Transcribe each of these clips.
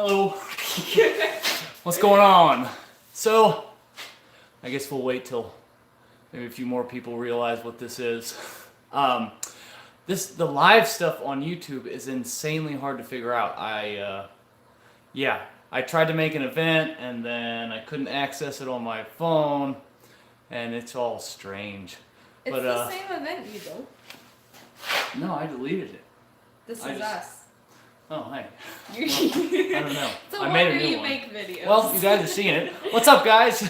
Hello. What's going on? So, I guess we'll wait till maybe a few more people realize what this is. The live stuff on YouTube is insanely hard to figure out. I tried to make an event and then I couldn't access it on my phone, and it's all strange. It's the same event you do. No, I deleted it. This is us. Oh, hey. Well, I don't know. So I made a new you one. make videos. Well, you guys are seeing it. What's up, guys?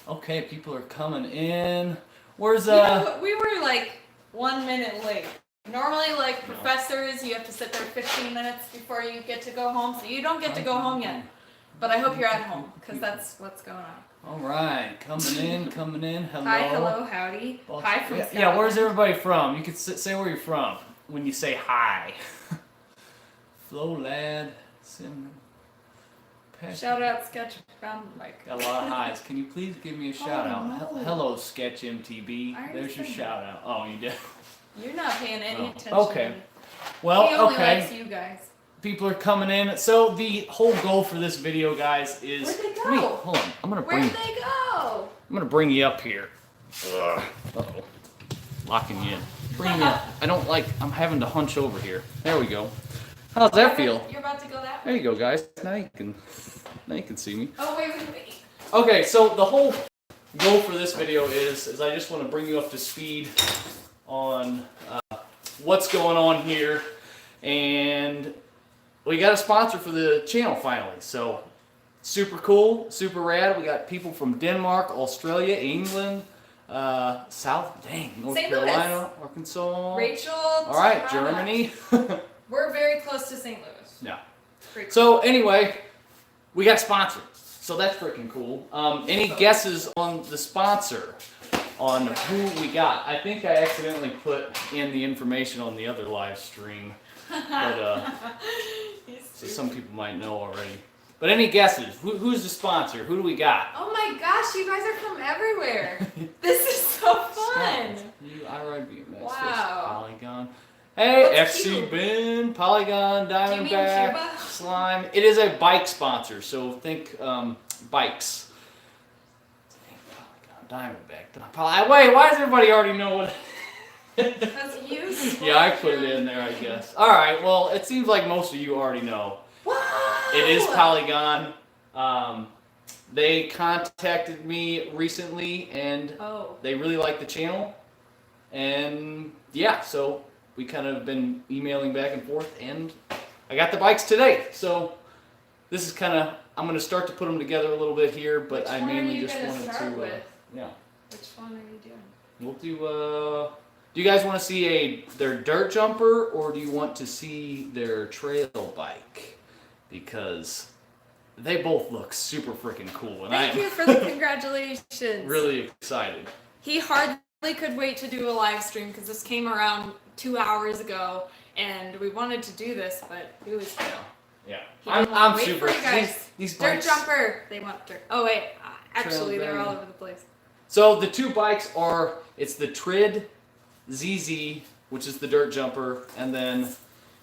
Okay, people are coming in. Where's You know, we were like 1 minute late. Normally, like professors, you have to sit there 15 minutes before you get to go home. So you don't get to go home yet. But I hope you're at home, because that's what's going on. All right, coming in. Hello. Hi, hello, howdy. Hi from Scotland. Yeah, where's everybody from? You can say where you're from when you say hi. Flo, lad, Sim. Shout out Sketch Found Mike. Got a lot of highs. Can you please give me a shout out? No. Hello, Sketch MTB. There's your shout out. Oh, you did. You're not paying any attention. Okay. Well, he only likes you guys. People are coming in. So the whole goal for this video, guys, is... Where'd they go? Wait, hold on. I'm gonna bring you up here. Uh-oh. Locking you in. Bring me up. I'm having to hunch over here. There we go. How's that feel? You're about to go that way? There you go, guys. Now you can see me. Oh, wait. Okay, so the whole goal for this video is I just want to bring you up to speed on what's going on here, and we got a sponsor for the channel finally. So super cool, super rad. We got people from Denmark, Australia, England, North St. Carolina, Louis. Arkansas. Rachel. All right, Germany. We're very close to St. Louis. Yeah. Cool. So anyway, we got sponsored. So that's freaking cool. Any guesses on the sponsor, on who we got? I think I accidentally put in the information on the other live stream, but so some people might know already. But any guesses? Who's the sponsor? Who do we got? Oh my gosh, you guys are from everywhere. This is so fun. Wow. Polygon. Hey, What's FC cute? Ben, Polygon, Diamondback, Slime. It is a bike sponsor, so think bikes. Polygon, Diamondback. Wait, why does everybody already know what? That's you. Yeah, I put it in there, I guess. All right, well, it seems like most of you already know. Wow. It is Polygon. They contacted me recently, and they really like the channel. And yeah, so we kind of been emailing back and forth, and I got the bikes today. So this is kind of, I'm going to start to put them together a little bit here, but I mainly just wanted to, yeah. Which one are you doing? We'll do you guys want to see their dirt jumper, or do you want to see their trail bike? Because they both look super freaking cool, and Thank you for the congratulations. Really excited. He hardly could wait to do a live stream because this came around 2 hours ago, and we wanted to do this, but it was yeah. I'm super. For you guys. These dirt bikes, jumper. They want dirt. Oh wait, actually they're all over the place. So the two bikes are, it's the Trid ZZ, which is the dirt jumper, and then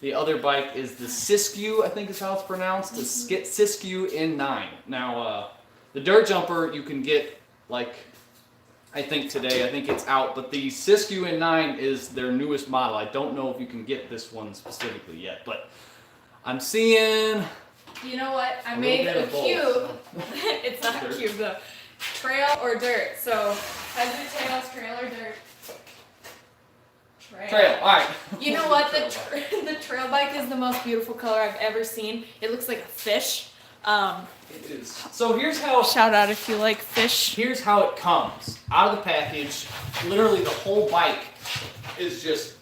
the other bike is the Siskiyou, I think is how it's pronounced, the Siskiyou N9. Now, the dirt jumper you can get, like, I think today, I think it's out, but the Siskiyou N9 is their newest model. I don't know if you can get this one specifically yet, but I'm seeing... You know what? I made a cube. It's not a cube though. Trail or dirt. So, heads or tails, trail or dirt? Trail. All right. You know what? The trail bike is the most beautiful color I've ever seen. It looks like a fish. It is. So here's how. Shout out if you like fish. Here's how it comes out of the package. Literally, the whole bike is just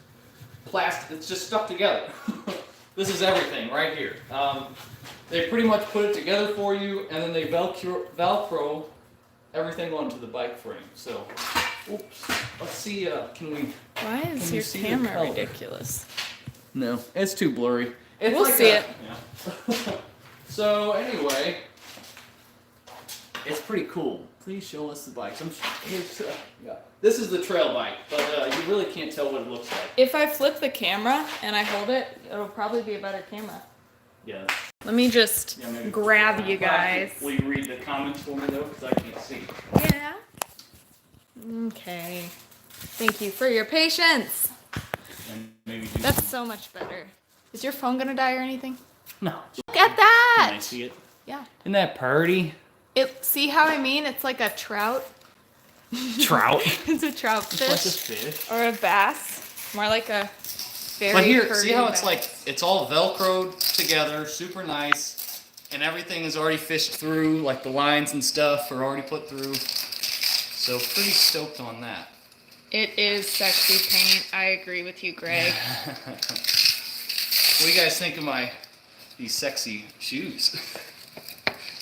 plastic. It's just stuck together. This is everything right here. They pretty much put it together for you, and then they Velcro everything onto the bike frame. So, oops. Let's see. Can we? Why is your camera ridiculous? No, it's too blurry. We'll see it. Yeah. So anyway, It's pretty cool. Please show us the bikes. Yeah. This is the trail bike, but you really can't tell what it looks like. If I flip the camera and I hold it, it'll probably be a better camera. Yeah. Let me just grab you guys. Will you read the comments for me though? Because I can't see. Yeah. Okay. Thank you for your patience. And maybe That's so much better. Is your phone gonna die or anything? No. Look at that! Can I see it? Yeah. Isn't that pretty? See how I mean? It's like a trout. Trout. It's a trout It's like a fish. fish. Or a bass. More like a very But here, curvy see how it's bass. like, it's all Velcroed together, super nice, and everything is already fished through, like the lines and stuff are already put through. So pretty stoked on that. It is sexy paint. I agree with you, Greg. What do you guys think of these sexy shoes?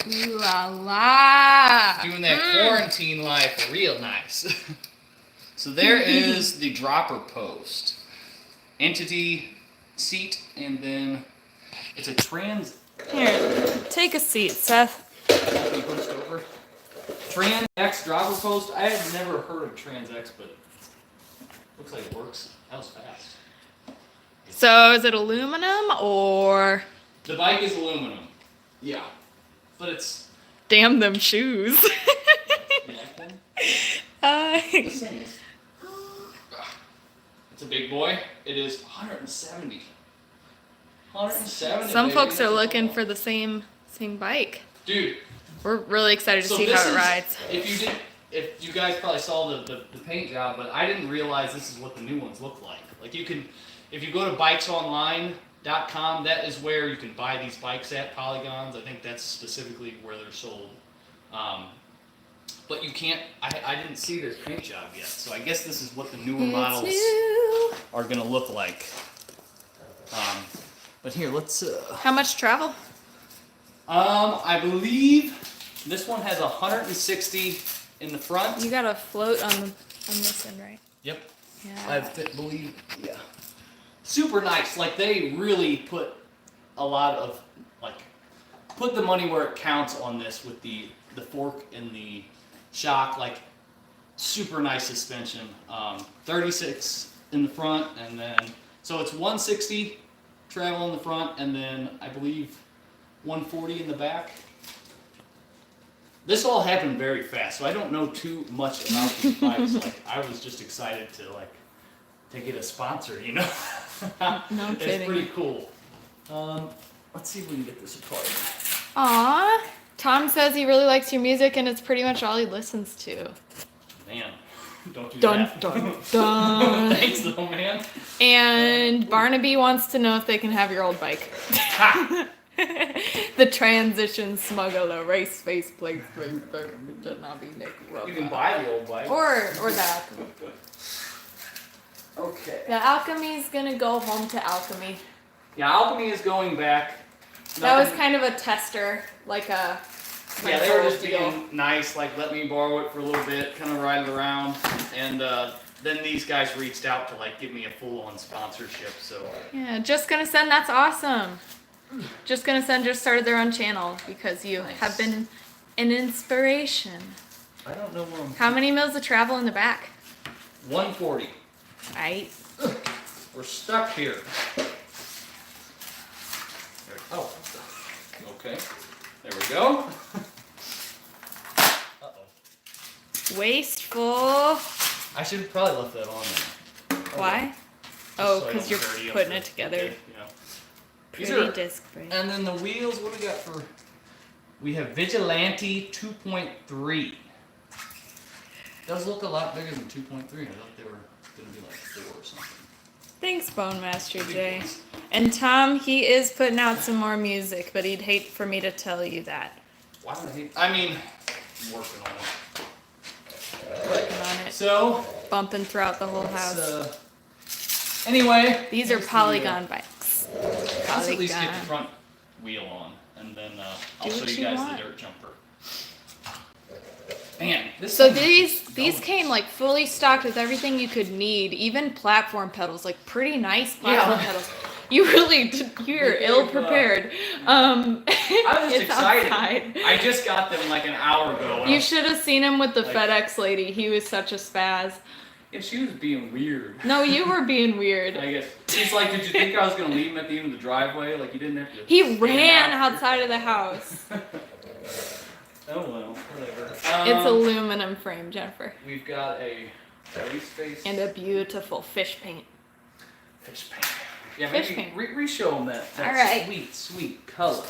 Ooh la la. Doing that quarantine life real nice. So there is the dropper post. Entity seat, and then it's a trans. Here, take a seat, Seth. Be hunched over. Trans X dropper post. I had never heard of Trans X, but looks like it works. That was fast. So is it aluminum or? The bike is aluminum. Yeah, but it's. Damn them shoes. You like them? uh, This thing is. It's a big boy. It is 170. 170. some baby. folks are looking for the same bike. Dude. We're really excited to So see this how it is- rides. If you guys probably saw the paint job, but I didn't realize this is what the new ones look like. Like you can, if you go to bikesonline.com, that is where you can buy these bikes at Polygons. I think that's specifically where they're sold. But you can't, I didn't see this paint job yet, so I guess this is what the newer models are gonna look like. But here, let's. How much travel? I believe this one has 160 in the front. You got a float on this end, right? Yep. Yeah. I believe, yeah. Super nice. Like they really put a lot of put the money where it counts on this with the fork and the shock. Like super nice suspension. 36 in the front, and then so it's 160 travel in the front, and then I believe 140 in the back. This all happened very fast, so I don't know too much about these bikes. Like I was just excited to get a sponsor, you know. No It's kidding. pretty cool. Let's see if we can get this apart. Aw. Tom says he really likes your music and it's pretty much all he listens to. Man, don't do Dun that. dun dun. Thanks though, man. And Barnaby wants to know if they can have your old bike. Ha! The transition smuggler race face plate did not be Nick You can buy the old bike. or the alchemy. Okay. The alchemy's gonna go home to alchemy. Yeah, Alchemy is going back. That was Nothing- kind of a tester, like a Yeah, they were just deal. being nice, like let me borrow it for a little bit, kind of ride it around, and then these guys reached out to give me a full-on sponsorship. So Yeah, Just Gonna Send, that's awesome. Just Gonna Send just started their own channel because you Nice. have been an inspiration. I don't know where I'm. How many mils of travel in the back? 140. Right. We're stuck here. Oh. Okay. There we go. Uh-oh. Wasteful. I should have probably left that on there. Why? Just Oh, so I because don't you're dirty up putting the- it together. You know. These Pretty are- disc brake. And then the wheels, what do we got for? We have Vigilante 2.3. Does look a lot bigger than 2.3. I thought they were going to be 4 or something. Thanks, Bone Master J. And Tom, he is putting out some more music, but he'd hate for me to tell you that. Why would I hate? I mean, I'm working on it. Working on it. So, Bumping throughout the whole let's, house. anyway. These are here's the, Polygon bikes. Let's at least get the Polygon. front wheel on, and then I'll Do show what you you guys want. the dirt jumper. Man, this So thing is these going. came fully stocked with everything you could need, even platform pedals, pretty nice platform Yeah. pedals. You really did. You're ill prepared. I was just It's excited. outside. I just got them like an hour ago. You should have seen him with the Like- FedEx lady. He was such a spaz. Yeah, she was being weird. No, you were being weird. I guess. She's like, did you think I was going to leave him at the end of the driveway? Like, you didn't have to. He stand ran out. outside of the house. Oh, well, whatever. It's aluminum frame, Jennifer. We've got a belly space. And a beautiful fish paint. Fish paint. Yeah, Fish maybe paint. re-show them that All right. sweet, sweet color.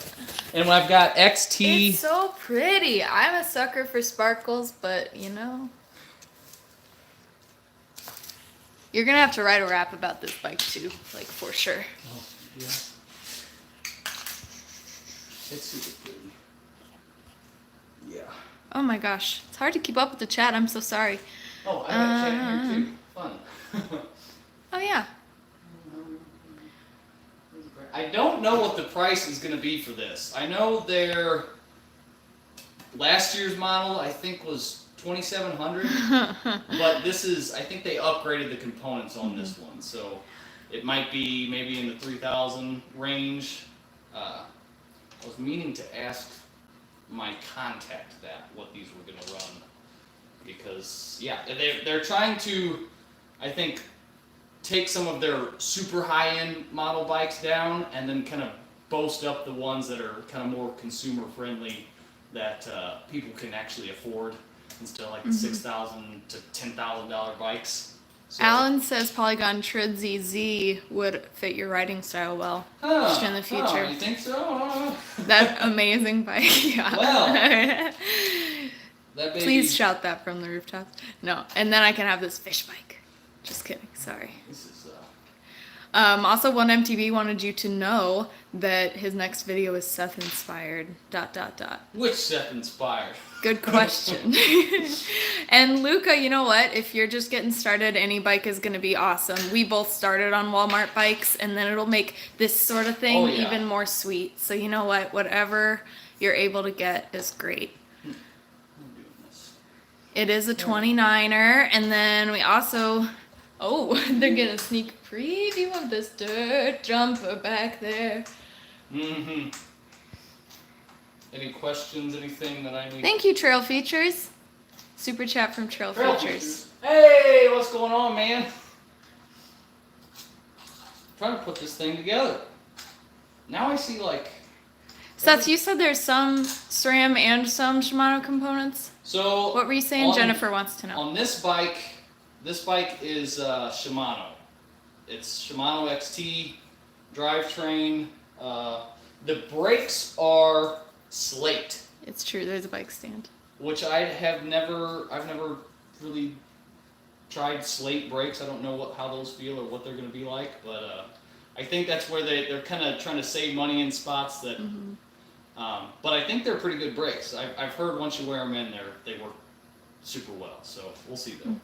And I've got XT. It's so pretty. I'm a sucker for sparkles, but you know. You're gonna have to write a rap about this bike too, like for sure. Oh, yeah. It's super pretty. Yeah. Oh my gosh, it's hard to keep up with the chat. I'm so sorry. Oh, I got a chat here too. Fun. Oh yeah. I don't know what the price is going to be for this. I know their last year's model, I think, was $2,700, but this is, I think they upgraded the components on this one, so it might be maybe in the 3,000 range. I was meaning to ask my contact what these were going to run, because yeah, they're trying to, I think, take some of their super high-end model bikes down and then kind of boast up the ones that are kind of more consumer friendly that people can actually afford instead of like the $6,000 to $10,000 bikes. So, Alan says Polygon Trid ZZ would fit your riding style well. Just in the future. Oh, you think so? That amazing bike. Yeah. Well, that baby, Please shout that from the rooftops. No, and then I can have this fish bike. Just kidding. Sorry. This is Also, one MTV wanted you to know that his next video is Seth inspired. ... Which Seth inspired? Good question. And Luca, you know what? If you're just getting started, any bike is going to be awesome. We both started on Walmart bikes, and then it'll make this sort of thing even more sweet. So you know what? Whatever you're able to get is great. I'm doing this. It is a 29er, and then we also... Oh, they're getting a sneak preview of this dirt jumper back there. Mm-hmm. Any questions? Anything that I need? Thank you, Trail Features. Super chat from Trail Features. Hey, what's going on, man? Trying to put this thing together. Now I see like. Seth, you said there's some SRAM and some Shimano components. So. What were you saying? Jennifer wants to know. On this bike is Shimano. It's Shimano XT drivetrain. The brakes are Slate. It's true. There's a bike stand. Which I've never really tried Slate brakes. I don't know how those feel or what they're going to be like, but I think that's where they're kind of trying to save money in spots that. But I think they're pretty good brakes. I've heard once you wear them in there, they work super well. So we'll see though.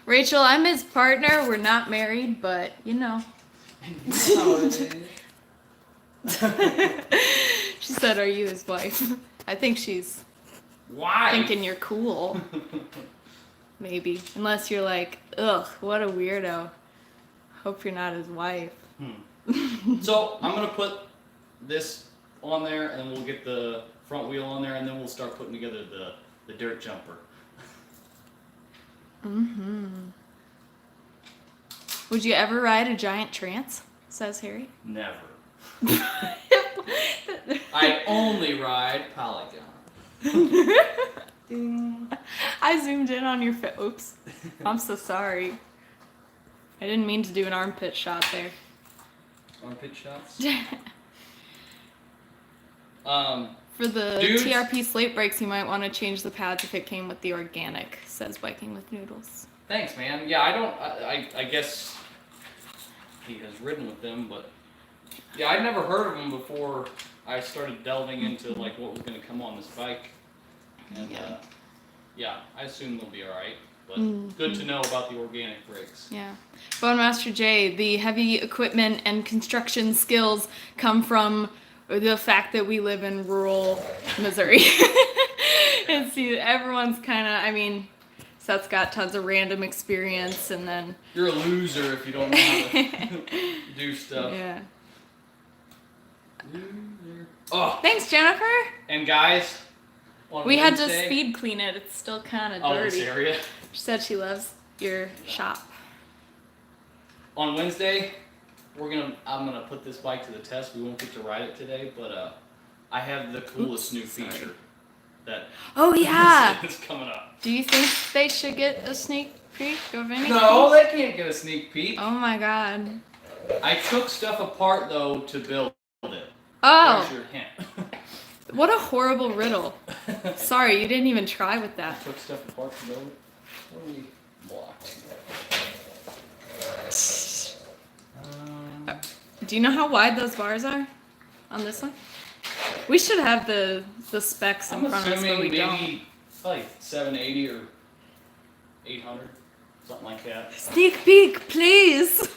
Rachel, I'm his partner. We're not married, but you know. She said, "Are you his wife?" I think she's thinking you're cool. Maybe. Unless you're like, ugh, what a weirdo. Hope you're not his wife. So I'm going to put this on there, and then we'll get the front wheel on there, and then we'll start putting together the dirt jumper. Would you ever ride a giant trance? Says Harry. Never. I only ride Polygon. Ding. I zoomed in on your face. Oops. I'm so sorry. I didn't mean to do an armpit shot there. Armpit shots? For the Dudes? TRP slate brakes, you might want to change the pads if it came with the organic, says Biking with Noodles. Thanks, man. Yeah, I guess he has ridden with them, but yeah, I'd never heard of them before I started delving into like what was going to come on this bike. And yeah, I assume they'll be alright, but good to know about the organic brakes. Yeah. Bone Master J, the heavy equipment and construction skills come from the fact that we live in rural Missouri. And see, everyone's kind of, I mean, Seth's got tons of random experience, and then You're a loser if you don't know how to do stuff. yeah. Loser. Oh, Thanks, Jennifer. and guys, on We had to Wednesday- speed clean it. It's still kind of Oh, this dirty. area. She said she loves your shop. On Wednesday, I'm gonna put this bike to the test. We won't get to ride it today, but I have the coolest new feature that Oh yeah. is coming up. Do you think they should get a sneak peek of anything? No, they can't get a sneak peek. Oh my god. I took stuff apart though to build it. Oh, There's your hint. what a horrible riddle. Sorry, you didn't even try with I that. took stuff apart to build it. What are we blocked? Do you know how wide those bars are on this one? We should have the specs in I'm front of us, but assuming we don't. maybe like 780 or 800, something like that. Sneak peek, please.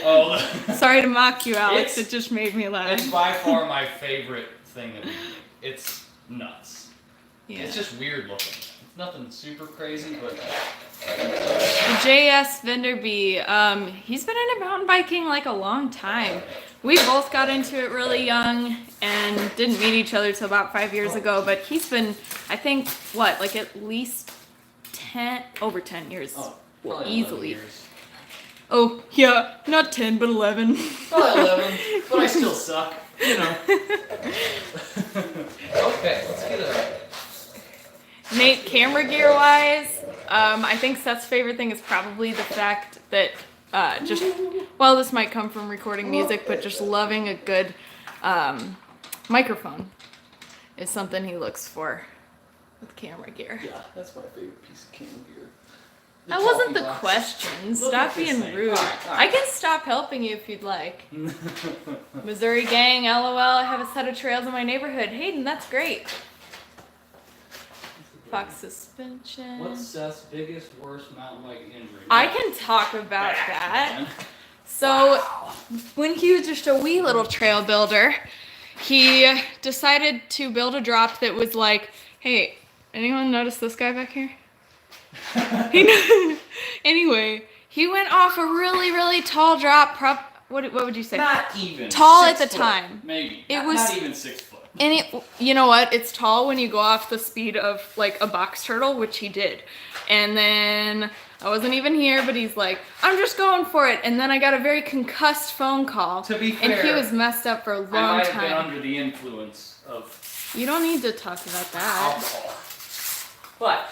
Oh, Sorry to mock you, Alex. It's- It just made me laugh. it's by far my favorite thing that we do. It's nuts. Yeah. It's just weird looking. It's nothing super crazy, but The JS Vendor B, he's been into mountain biking like a long time. We both got into it really young and didn't meet each other till about 5 years ago, but he's been, I think, like at least over 10 years. probably 11 Easily. years. Oh, yeah, not 10, but 11. Probably 11, but I still suck. You know. Okay, let's get a. Nate, camera gear wise, I think Seth's favorite thing is probably the fact that this might come from recording music, but just loving a good microphone is something he looks for with camera gear. Yeah, that's my favorite piece of camera gear. That wasn't the talkie box. question. Look Stop at this being thing. rude. All right. I can stop helping you if you'd like. Missouri gang, LOL. I have a set of trails in my neighborhood. Hayden, that's great. Fox suspension. What's Seth's biggest, worst mountain bike injury? I can talk about that. So, when he was just a wee little trail builder, he decided to build a drop that was like, hey, anyone notice this guy back here? Anyway, he went off a really, really tall drop. What would you say? Not even. Tall 6 at the foot, time. Maybe. It not, was- not even 6 foot. And you know what? It's tall when you go off the speed of like a box turtle, which he did. And then I wasn't even here, but he's like, I'm just going for it. And then I got a very concussed phone call. To be and he fair, was messed up for a I long might have been time. under the influence of You don't need to talk about that. alcohol. But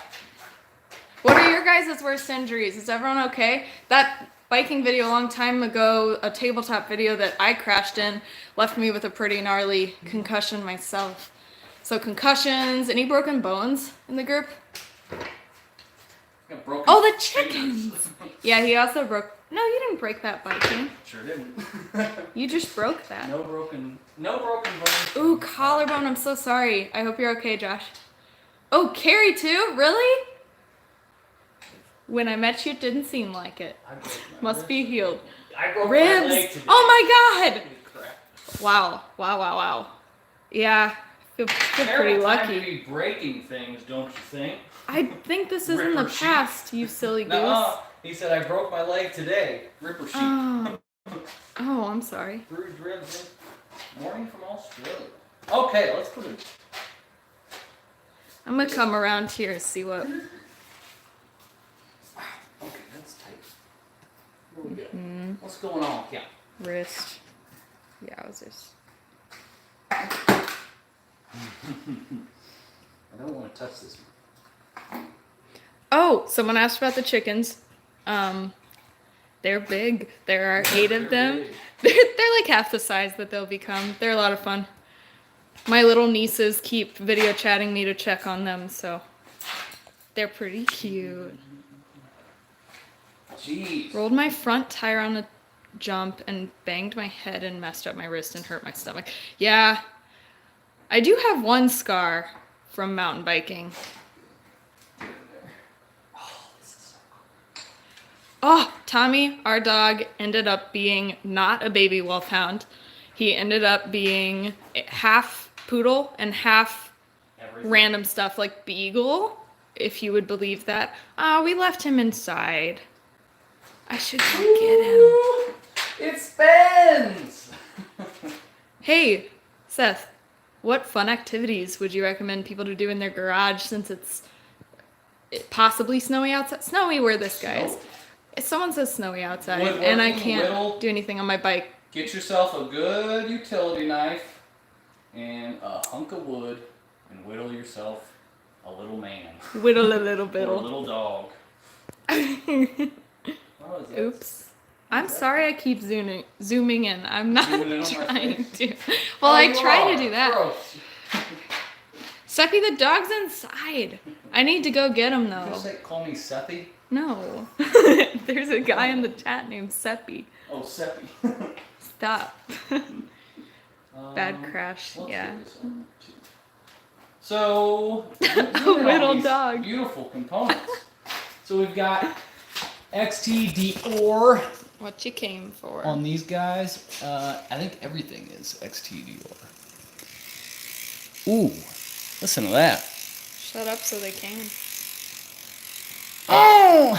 What are your guys' worst injuries? Is everyone okay? That biking video a long time ago, a tabletop video that I crashed in, left me with a pretty gnarly concussion myself. So concussions, any broken bones in the group? got broken Oh, the fingers. chickens! Yeah, he also broke. No, you didn't break that biking. Sure didn't. You just broke that. No broken bones. Ooh, collarbone. I'm so sorry. I hope you're okay, Josh. Oh, Carrie too? Really? When I met you, it didn't seem like it. I broke my Must wrist. be healed. I broke my leg Ribs! today. Oh my god! Holy crap. Wow. Yeah, I feel pretty Terrible time to lucky. be breaking things, don't you think? I think this is in the Ripper sheet. past, you silly goose. No, he said I broke my leg today. Ripper sheet. Oh, I'm sorry. Bruised ribs. Morning from Australia. Okay, let's put it. I'm gonna come around here and see what. Okay, that's tight. What do we got? What's going on? Yeah. Wrist. Yowzers. I don't want to touch this one. Oh, someone asked about the chickens. They're big. There are 8 of them. Big. They're like half the size that they'll become. They're a lot of fun. My little nieces keep video chatting me to check on them, so they're pretty cute. Jeez. Rolled my front tire on a jump and banged my head and messed up my wrist and hurt my stomach. Yeah, I do have one scar from mountain biking. Oh, Tommy, our dog, ended up being not a baby wolfhound. He ended up being half poodle and half Everything. random stuff like beagle. if you would believe that. Oh, we left him inside. I should go get him. Ooh, it spins! Hey, Seth, what fun activities would you recommend people to do in their garage since it's possibly snowy outside? Snowy where this guy is. If someone says snowy outside and I can't do anything on my bike. Get yourself a good utility knife and a hunk of wood and whittle yourself a little man. Whittle a little Or a bittle. little dog. Oops. I'm sorry I keep zooming in. I'm not Zooming in on my trying face? to. Well, Oh, I you try are. to do that. Gross. Seppi, the dog's inside. I need to go get him Did though. you say call me Seppi? No. There's a guy in the chat named Seppi. Oh, Seppi. Stop. Bad crash. Let's Yeah. do this one, too. So, A little dog. Beautiful components. So we've got XT Dior What you came for. on these guys. I think everything is XT Dior. Ooh, listen to that. Shut up so they can. Oh!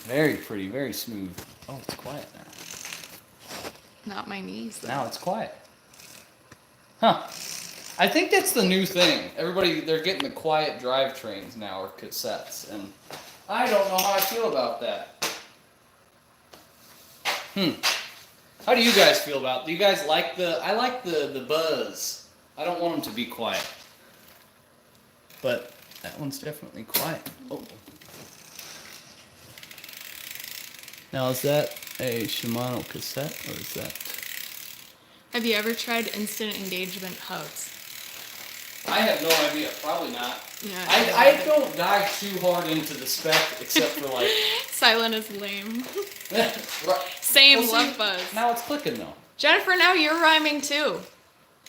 Very pretty, very smooth. Oh, it's quiet now. Not my knees though. Now it's quiet. Huh. I think that's the new thing. Everybody, they're getting the quiet drivetrains now, or cassettes, and I don't know how I feel about that. How do you guys feel about? Do you guys like the? I like the buzz. I don't want them to be quiet, but that one's definitely quiet. Oh. Now is that a Shimano cassette, or is that? Have you ever tried instant engagement hubs? I have no idea. Probably not. Yeah. I don't dive too hard into the spec, except for like. Silent is lame. Right. Same, Well, see, love buzz. Now it's clicking though. Jennifer, now you're rhyming too.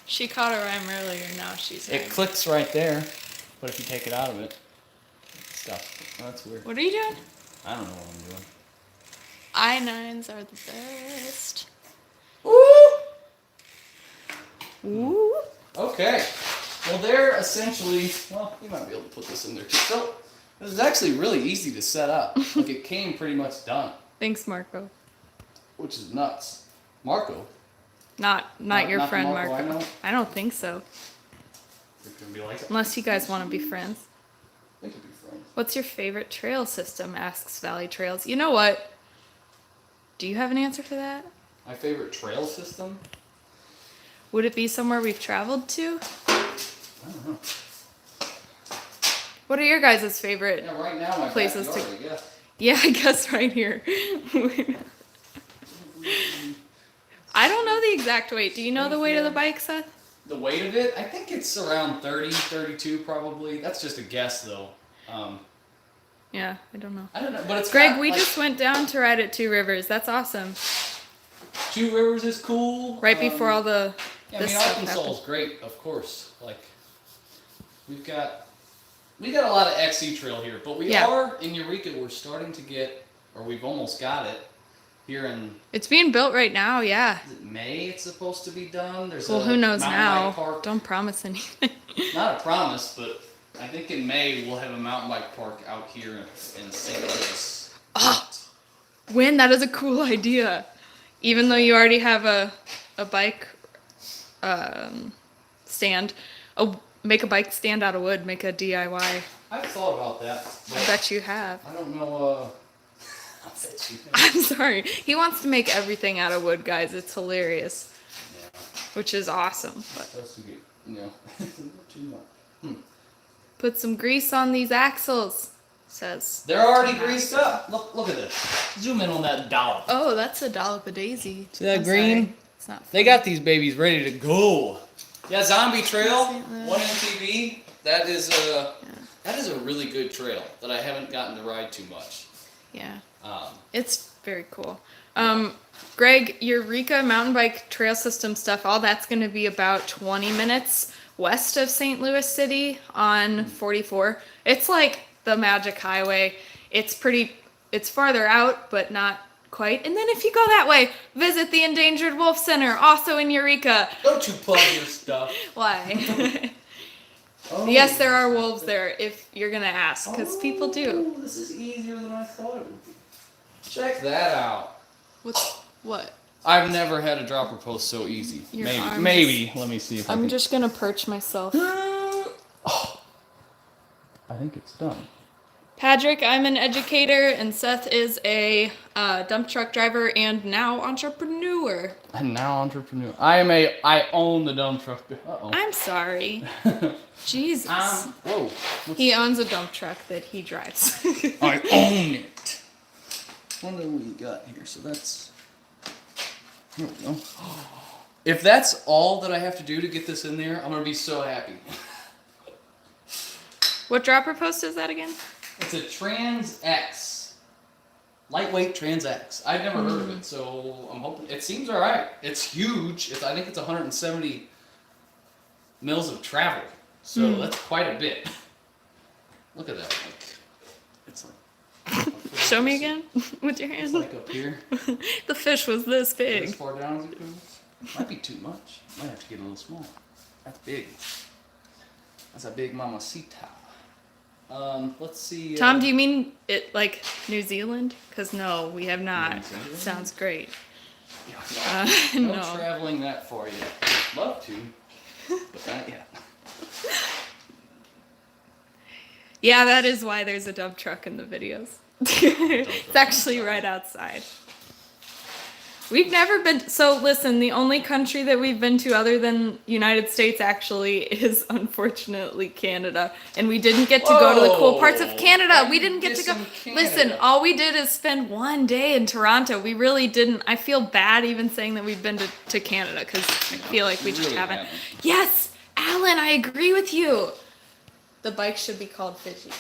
She caught a rhyme earlier, now she's It rhyming. clicks right there, but if you take it out of it, it stops. Oh, that's weird. What are you doing? I don't know what I'm doing. I9s are the best. Ooh. Ooh. Okay. Well, they're essentially. Well, you might be able to put this in there too. So this is actually really easy to set up. Like it came pretty much done, Thanks, Marco. which is nuts. Marco. Not your not the friend Marco Marco. I know? I don't think so. It could be like. Unless you guys want to be friends. They could be friends. What's your favorite trail system? Asks Valley Trails. You know what? Do you have an answer for that? My favorite trail system. Would it be somewhere we've traveled to? I don't know. What are your guys' favorite? Yeah, right now my Places backyard, I guess. Yeah, I guess right here. I don't know the exact weight. Do you know the weight of the bike, Seth? The weight of it, I think it's around 30, 32 probably. That's just a guess though. Yeah, I don't know. I don't know, but it's Greg, got, we like, just went down to ride at Two Rivers. That's awesome. Two Rivers is cool. Right before all the Yeah, I this mean stuff Arkansas happened. is great, of course. Like we got a lot of XC trail here, but we Yeah. are in Eureka. We're starting to get, or we've almost got it here in. It's being built right now, yeah. Is it May? It's supposed to be done. There's Well, a who knows mountain now? bike park. Don't promise anything. Not a promise, but I think in May we'll have a mountain bike park out here in St. Louis. Oh, Win, that is a cool idea. Even though you already have a bike stand, make a bike stand out of wood. Make a DIY. I've thought about that. I bet you have. I don't know. I bet you. I'm sorry. He wants to make everything out of wood, guys. It's hilarious, Yeah, which is awesome. But supposed to get, too much. put some grease on these axles, says. They're already greased up. Look at this. Zoom in on that dollop. Oh, that's a dollop of daisy. See that I'm green? sorry. It's not. They got these babies ready to go. Yeah, Zombie Trail, St. Louis. 1 MTB. That is a really good trail that I haven't gotten to ride too much. Yeah. Um, It's very cool. Greg, Eureka mountain bike trail system stuff, all that's going to be about 20 minutes west of St. Louis City on 44. It's like the Magic Highway. It's farther out, but not quite. And then if you go that way, visit the Endangered Wolf Center, also in Eureka. don't you plug your stuff. Why? Oh, Yes, there are wolves there, if you're gonna ask, because people do. Oh, this is easier than I thought it would be. Check that out. What? I've never had a dropper post so easy. Your Maybe. arms. Maybe. Let me see if I I'm can. just gonna perch myself. Oh, I think it's done. Patrick, I'm an educator, and Seth is a dump truck driver and now entrepreneur. I'm now entrepreneur. I own the dump truck. Uh-oh. I'm sorry. Jesus. Whoa. He owns a dump truck that he drives. I own it. What do we got here? So that's. Here we go. If that's all that I have to do to get this in there, I'm gonna be so happy. What dropper post is that again? It's a Trans X. Lightweight Trans X. I've never heard of it, so I'm hoping. It seems alright. It's huge. I think it's 170 mils of travel. So that's quite a bit. Look at that. Like, it's like. Show me again with your hand. It's like up here. The fish was this As big. far down as it goes. Might be too much. Might have to get a little smaller. That's big. That's a big mamacita. Let's see. Tom, do you mean it like New Zealand? Because no, we have not. Sounds great. No No. traveling that far yet. Love to, but not yet. Yeah, that is why there's a dump truck in the videos. It's actually right outside. We've never been, so listen, the only country that we've been to other than United States actually is unfortunately Canada. And we didn't get to go to the cool parts of Canada. We didn't get to go. Listen, all we did is spend one day in Toronto. We really didn't. I feel bad even saying that we've been to Canada because I feel like we just really haven't. haven't. Yes, Alan, I agree with you. The bike should be called Fishy.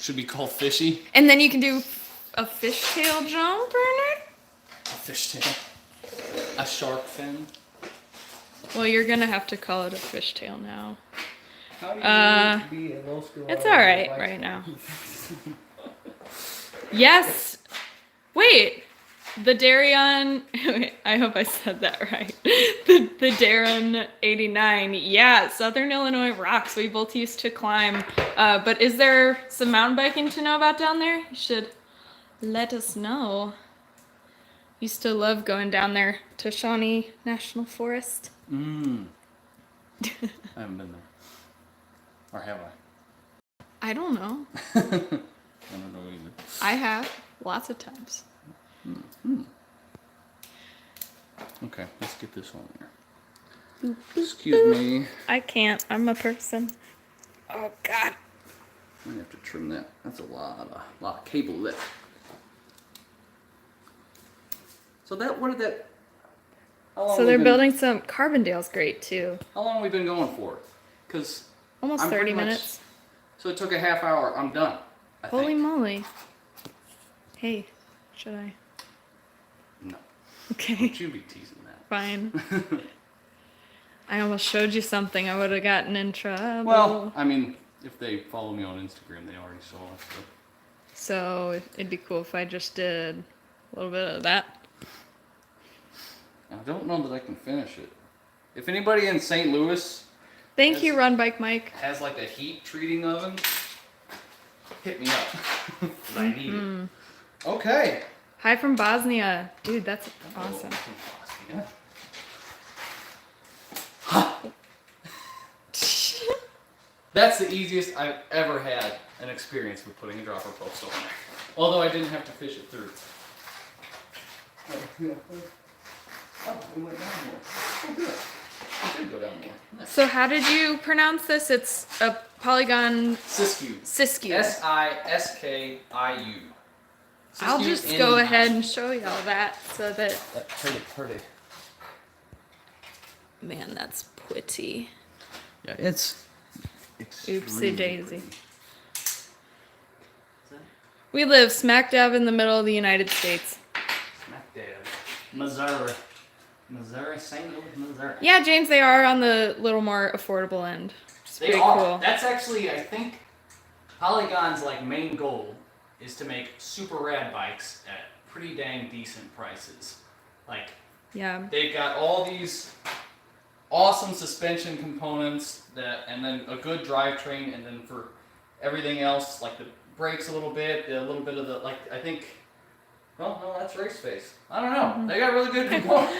Should be called fishy. And then you can do a fishtail jump on it. A fishtail. A shark fin. Well, you're gonna have to call it a fishtail now. How do you be a low school? It's alright right now. Yes! Wait! The Darien... I hope I said that right. The Darien 89. Yeah, Southern Illinois rocks. We both used to climb. But is there some mountain biking to know about down there? You should let us know. Used to love going down there to Shawnee National Forest. I haven't been there. Or have I? I don't know. I don't know either. I have lots of times. Okay, let's get this on there. Excuse me. I can't. I'm a person. Oh God. I'm gonna have to trim that. That's a lot of cable there. So what did that? So they're building some. Carbondale's great too. How long have we been going for? Because Almost 30 minutes. So it took a half hour. I'm done. I Holy think. moly. Hey, should I? No. Okay, Don't you be teasing that. fine. I almost showed you something. I would have gotten in trouble. Well, I mean, if they follow me on Instagram, they already saw it. So it'd be cool if I just did a little bit of that. I don't know that I can finish it. If anybody in St. Louis Thank you, Run Bike Mike. has like a heat treating oven, hit me up. I need it. Okay. Hi from Bosnia. Dude, that's awesome. That's the easiest I've ever had an experience with putting a dropper post on there. Although I didn't have to fish it through. Oh, we went down more. Oh, good. We did go down more. Nice. So how did you pronounce this? It's a polygon Siskiyou. Siskiyou. Siskiu. I'll just go ahead and show you all that so that... Pretty. Man, that's pretty. Yeah, it's Oopsie daisy. We live smack dab in the middle of the United States. Smack dab. Missouri, St. Louis, Missouri. Yeah, James, they are on the little more affordable end. It's They pretty are. cool. That's actually, I think, Polygon's like main goal is to make super rad bikes at pretty dang decent prices. Like, Yeah. they've got all these awesome suspension components and then a good drivetrain, and then for everything else, like the brakes a little bit of the, like, I think, well, no, that's race face. I don't know. They got really good components.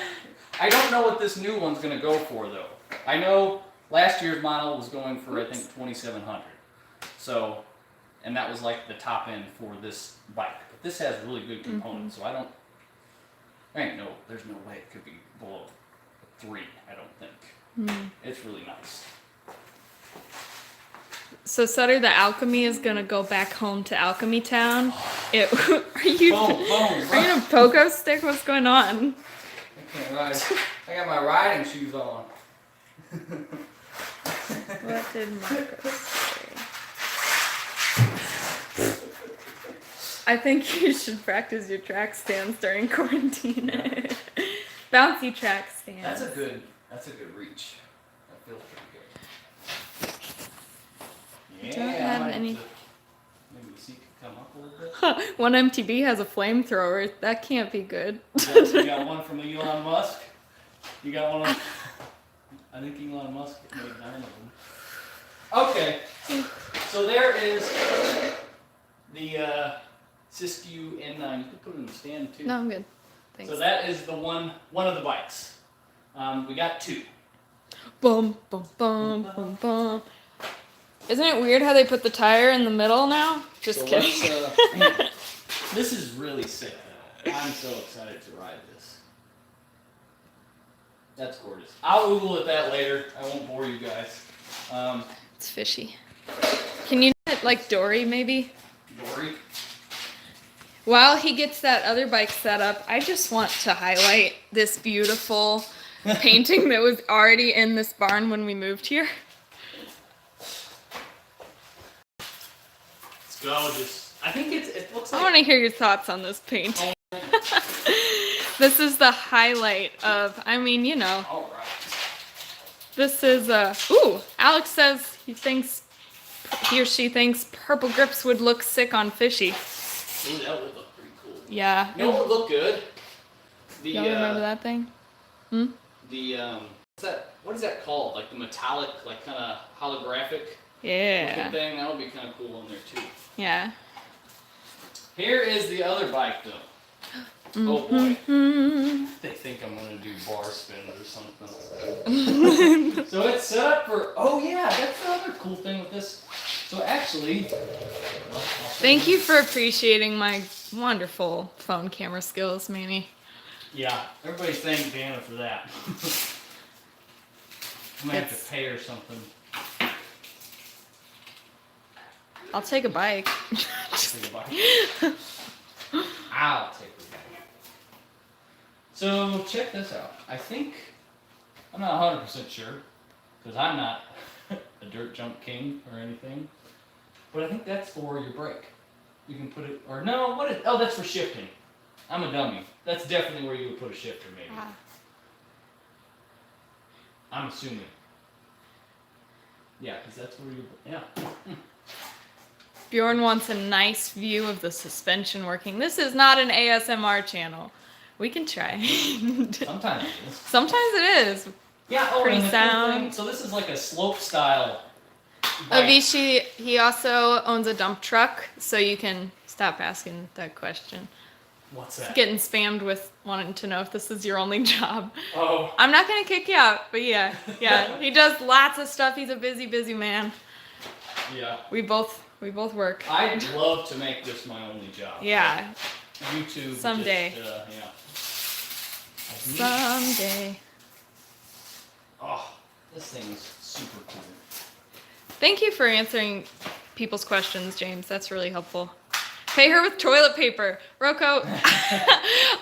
I don't know what this new one's gonna go for though. I know last year's model was going for I think 2,700. So, and that was like the top end for this bike. But this has really good components, so there's no way it could be below 3, I don't think. It's really nice. So Sutter, the Alchemy is gonna go back home to Alchemy Town. Are you Boom, are you in a pogo stick? What's going on? I can't ride. I got my riding shoes on. What did Marcos say? I think you should practice your track stands during quarantine. Bouncy track stands. That's a good reach. That feels pretty good. Yeah, Don't have any. Maybe the seat could come up a little bit. One MTB has a flamethrower. That can't be good. You got one from Elon Musk. You got one of. I think Elon Musk made 9 of them. Okay, so there is the Siskiyou N9. You can put it in the stand too. No, I'm good. Thanks. So that is the one of the bikes. We got 2. Boom, boom, boom, boom, boom. Isn't it weird how they put the tire in the middle now? Just So kidding. this is really sick though. I'm so excited to ride this. That's gorgeous. I'll Google it that later. I won't bore you guys. It's fishy. Can you get like Dory maybe? Dory? While he gets that other bike set up, I just want to highlight this beautiful painting that was already in this barn when we moved here. It's gorgeous. I think it looks I like... want to hear your thoughts on this painting. This is the highlight of, I mean, you know. All right. This is, ooh, Alex says he or she thinks purple grips would look sick on fishy. Ooh, that would look pretty cool. Yeah. You know what would look good? Y'all remember that thing? The, what is that called? Like the metallic, like kind of holographic Yeah. looking thing? That would be kind of cool on there too. Yeah. Here is the other bike though. Oh boy. They think I'm gonna do bar spins or something. So it's set up for, oh yeah, that's the other cool thing with this. So actually, Thank you for appreciating my wonderful phone camera skills, Manny. yeah, everybody's thanking Dana for that. I'm gonna have It's- to pay her something. I'll take a bike. Take a bike. I'll take the bike. So check this out. I think, I'm not 100% sure, because I'm not a dirt jump king or anything, but I think that's for your brake. You can put it, or no, oh, that's for shifting. I'm a dummy. That's definitely where you would put a shifter, maybe. Ah. I'm assuming. Yeah, because that's where you, yeah. Bjorn wants a nice view of the suspension working. This is not an ASMR channel. We can try. Sometimes it is. Sometimes it is. Yeah, Pretty and the cool sound. thing, so this is like a Slopestyle bike. Avicii, he also owns a dump truck, so you can stop asking that question. What's that? Getting spammed with wanting to know if this is your only job. Oh. I'm not gonna kick you out, but yeah, he does lots of stuff. He's a busy man. Yeah. We both work. I'd love to make this my only job. Yeah, YouTube. Someday. Yeah. someday. Oh, this thing is super cool. Thank you for answering people's questions, James. That's really helpful. Pay her with toilet paper. Rocco,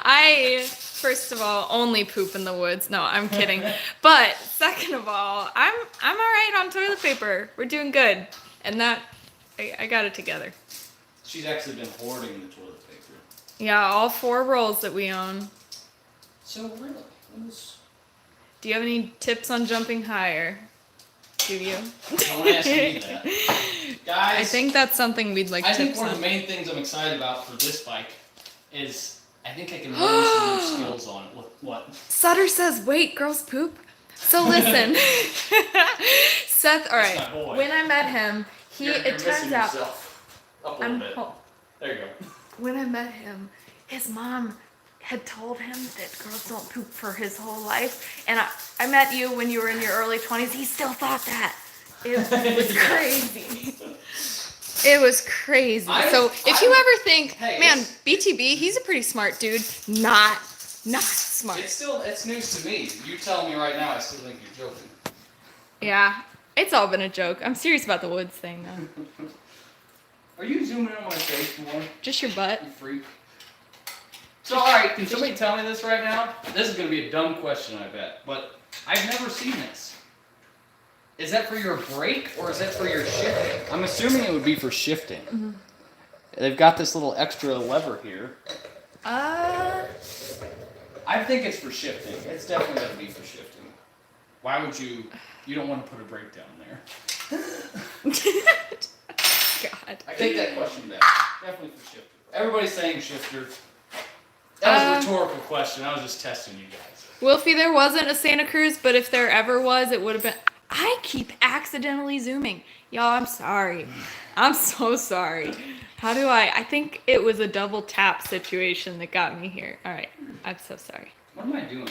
I, first of all, only poop in the woods. No, I'm kidding. But second of all, I'm all right on toilet paper. We're doing good. And that, I got it together. She's actually been hoarding the toilet paper. Yeah, all 4 rolls that we own. So really, Do you have any tips on jumping higher? Do you? don't ask me that. Guys, I think that's something we'd like I think tips one of on. the main things I'm excited about for this bike is I think I can learn some new skills on it. What? Sutter says, wait, girls poop? So listen, Seth. All That's right. my boy. When I met him, You're it turns missing out. yourself up a little bit. There you go. When I met him, his mom had told him that girls don't poop for his whole life. And I met you when you were in your early 20s. He still thought that. It was crazy. It was crazy. So if you ever think, hey, man, BTB, he's a pretty smart dude. Not smart. It's news to me. You tell me right now, I still think you're joking. Yeah, it's all been a joke. I'm serious about the woods thing, though. Are you zooming in on my face more? Just your butt. You freak. So, alright, can somebody tell me this right now? This is going to be a dumb question, I bet. But I've never seen this. Is that for your brake or is that for your shifting? I'm assuming it would be for shifting. Mm-hmm. They've got this little extra lever here. I think it's for shifting. It's definitely going to be for shifting. Why would you don't want to put a brake down there. God. I take that question back. Definitely for shifter. Everybody's saying shifter. That was a rhetorical question. I was just testing you guys. Wolfie, there wasn't a Santa Cruz, but if there ever was, it would have been. I keep accidentally zooming. Y'all, I'm sorry. I'm so sorry. How do I think it was a double tap situation that got me here. All right. I'm so sorry. What am I doing?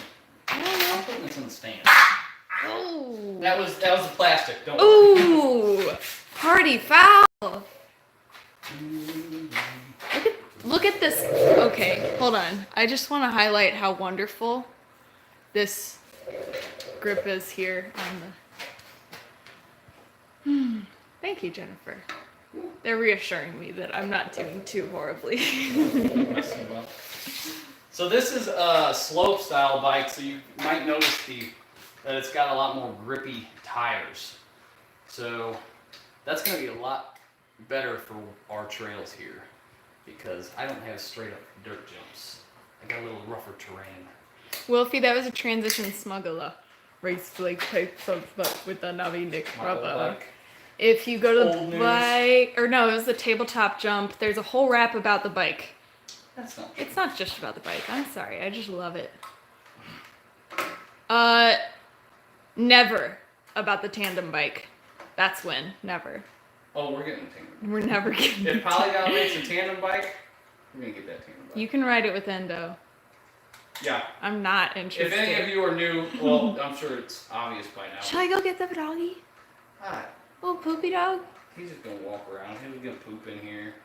I don't know. I'm putting this on the stand. Oh. That was the plastic. Don't worry. Ooh. Party foul. Look at this. Okay, hold on. I just want to highlight how wonderful this grip is here on the. Thank you, Jennifer. They're reassuring me that I'm not doing too horribly. So this is a Slopestyle bike, so you might notice that it's got a lot more grippy tires. So that's going to be a lot better for our trails here because I don't have straight up dirt jumps. I got a little rougher terrain. Wolfie, that was a transition smuggler. Race flag type of with a Navi Nick rubber. If you go to the bike, or no, it was the tabletop jump. There's a whole rap about the bike. That's not true. It's not just about the bike. I'm sorry. I just love it. Never about the tandem bike. That's when. Never. Oh, we're getting a tandem. We're never getting. If Polygon makes a tandem bike, we're gonna get that tandem bike. You can ride it with Endo. Yeah. I'm not interested. If any of you are new, well, I'm sure it's obvious by now. Shall I go get the doggy? Hi. Oh, poopy dog. He's just gonna walk around. He's gonna poop in here.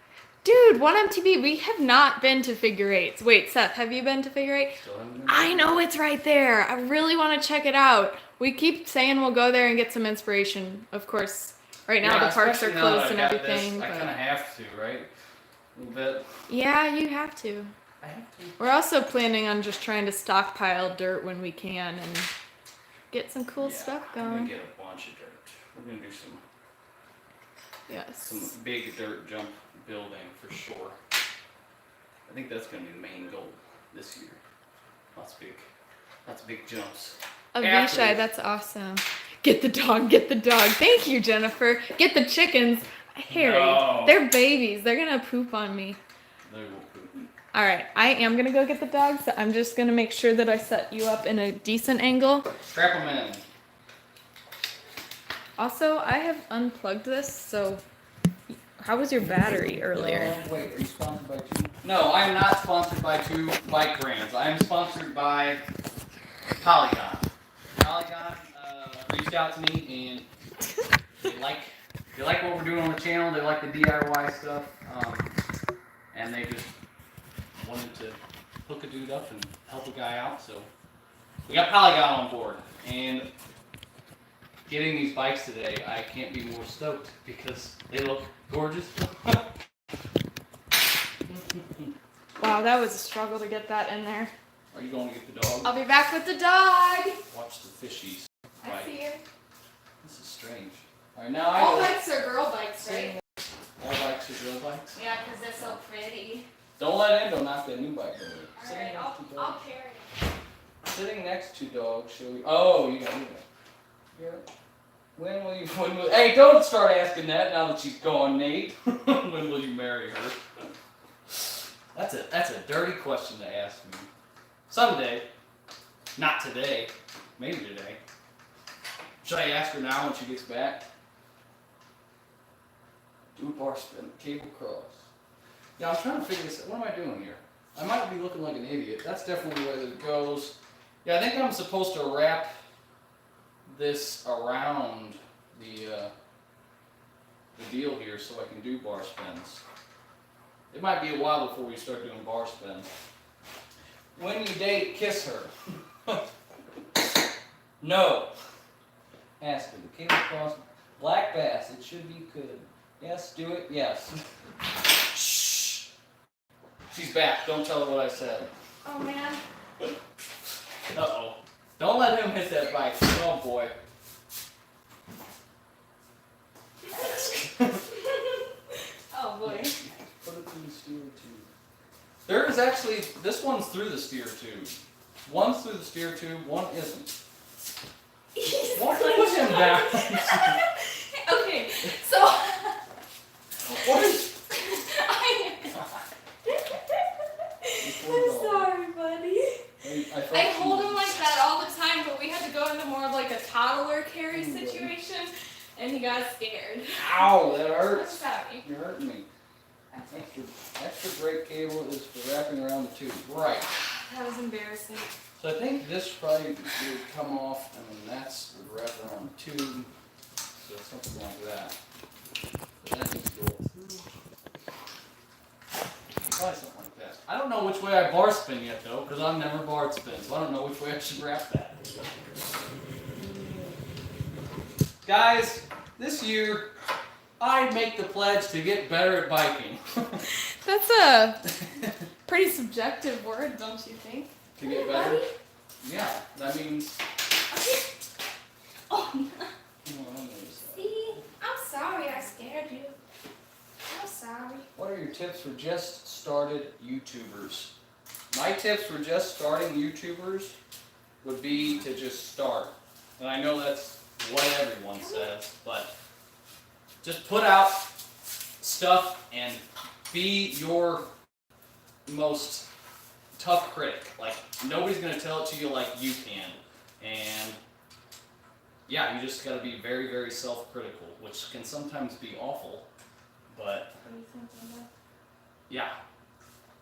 Dude, 1MTV, we have not been to figure eights. Wait, Seth, have you been to figure eight? Still haven't been. I know it's right there. I really want to check it out. We keep saying we'll go there and get some inspiration. Of course, right now the parks are closed and everything. I kind of have to, right? A little bit. Yeah, you have to. I have to. We're also planning on just trying to stockpile dirt when we can and get some cool stuff going. We're gonna get a bunch of dirt. We're gonna do some big dirt jump building for sure. I think that's gonna be the main goal this year. Lots of big jumps. Avishai, that's awesome. Get the dog, get the dog. Thank you, Jennifer. Get the chickens. Harry, they're babies. They're gonna poop on me. They will poop. All right, I am gonna go get the dogs. So I'm just gonna make sure that I set you up in a decent angle. Strap them in. Also, I have unplugged this, so how was your battery earlier? Wait, are you sponsored by two? No, I'm not sponsored by two bike brands. I am sponsored by Polygon. Polygon reached out to me and they like what we're doing on the channel. They like the DIY stuff, and they just wanted to hook a dude up and help a guy out. So we got Polygon on board, and getting these bikes today, I can't be more stoked because they look gorgeous. Wow, that was a struggle to get that in there. Are you going to get the dog? I'll be back with the dog. Watch the fishies. I Right. see her. This is strange. All right, now All I know. bikes are girl bikes, right? All bikes are girl bikes. Yeah, because they're so pretty. Don't let Endo knock that new bike over. Alright, I'll carry it. Sitting next to dog, shall we? Oh, you got it. Yeah. When will you? Hey, don't start asking that now that she's gone, Nate. When will you marry her? That's a dirty question to ask me. Someday. Not today. Maybe today. Should I ask her now when she gets back? Do a bar spin, cable cross. Yeah, I'm trying to figure this out. What am I doing here? I might be looking like an idiot. That's definitely the way that it goes. Yeah, I think I'm supposed to wrap this around the deal here so I can do bar spins. It might be a while before we start doing bar spins. When you date, kiss her. No. Ask her. The cable cross. Black bass. It should be good. Yes, do it. Yes. Shh. She's back. Don't tell her what I said. Oh man. Uh-oh. Don't let him hit that bike. Oh boy. Oh boy. Put it through the steer tube. There is actually, this one's through the steer tube. One's through the steer tube, one isn't. Why put him down? Okay, so What is? I'm sorry, buddy. I I hold him like that all the time, but we had to go into more of like a toddler carry situation, and he got scared. Ow, that I'm hurts. sorry. You're hurting me. Extra brake cable is for wrapping around the tube. Right. That was embarrassing. So I think this probably would come off, and then that's would wrap around the tube. So something like that. So that needs to go through. Probably something like that. I don't know which way I bar spin yet though, because I've never bar spin, so I don't know which way I should wrap that. Guys, this year I make the pledge to get better at biking. That's a pretty subjective word, don't you think? To get better? Yeah, that means. Oh, Oh, see, I'm sorry I scared you. I'm sorry. what are your tips for just started YouTubers? My tips for just starting YouTubers would be to just start. And I know that's what everyone says, but just put out stuff and be your most tough critic. Like, nobody's going to tell it to you like you can. And yeah, you just got to be very, very self-critical, which can sometimes be awful, but yeah,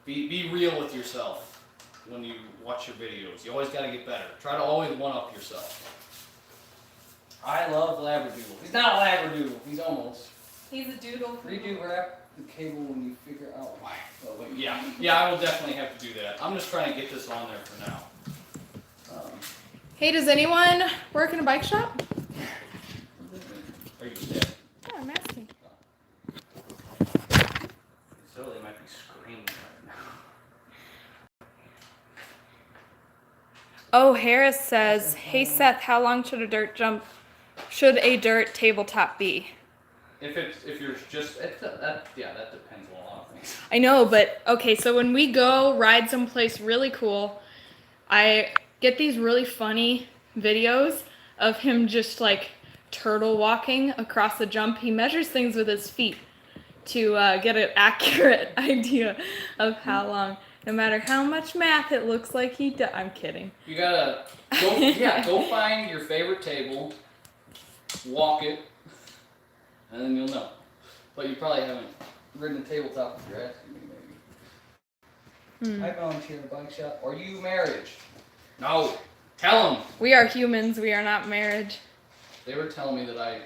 be real with yourself when you watch your videos. You always got to get better. Try to always one-up yourself. I love Labradoodle. He's not a Labradoodle. He's almost. He's a doodle. Redo wrap the cable when you figure out why. Oh, wait, yeah, I will definitely have to do that. I'm just trying to get this on there for now. Hey, does anyone work in a bike shop? Are you dead? Yeah, I'm asking. So they might be screaming right now. Oh, Harris says, "Hey Seth, how long should a dirt tabletop be?" If you're just that depends on a lot of things. I know, but okay, so when we go ride someplace really cool, I get these really funny videos of him just like turtle walking across the jump. He measures things with his feet to get an accurate idea of how long. No matter how much math it looks like he does. I'm kidding. You gotta go find your favorite table, walk it, and then you'll know. But you probably haven't ridden a tabletop if you're asking me, maybe. I volunteer in a bike shop. Are you marriage? No. Tell them. We are humans. We are not marriage. They were telling me that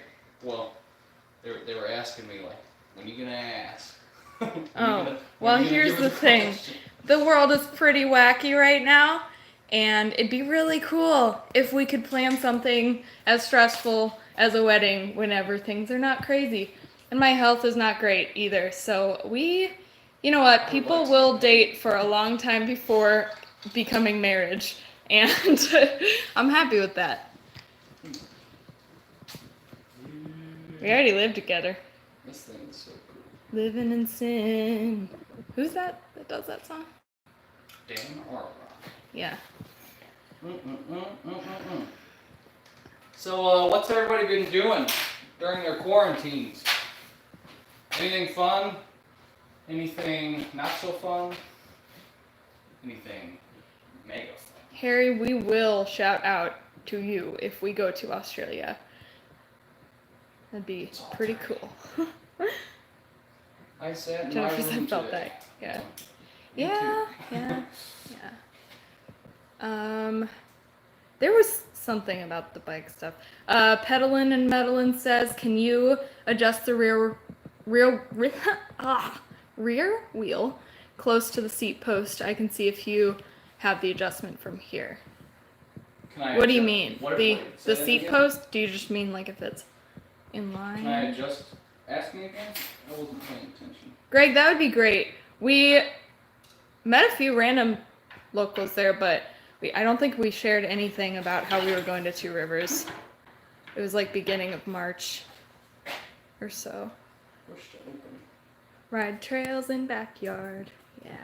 they were asking me, like, when are you going to ask? Here's the thing. The world is pretty wacky right now, and it'd be really cool if we could plan something as stressful as a wedding whenever things are not crazy. And my health is not great either. So you know what? People will date for a long time before becoming marriage. And I'm happy with that. We already live together. This thing is so cool. Living in sin. Who's that does that song? Dan Arrow. Yeah. So, what's everybody been doing during their quarantines? Anything fun? Anything not so fun? Anything mega fun? Harry, we will shout out to you if we go to Australia. That'd be pretty cool. I sat in my Jennifer room said felt today. that. Yeah. Me Yeah. There was something about the bike stuff. Pedalin and Medalin says, can you adjust the rear wheel close to the seat post? I can see if you have the adjustment from here. What do you mean? The seat post? Do you just mean like if it's in line? Can I adjust? Ask me again? I wasn't paying attention. Greg, that would be great. We met a few random locals there, but I don't think we shared anything about how we were going to Two Rivers. It was like beginning of March or so. Push to open. Ride trails in backyard. Yeah.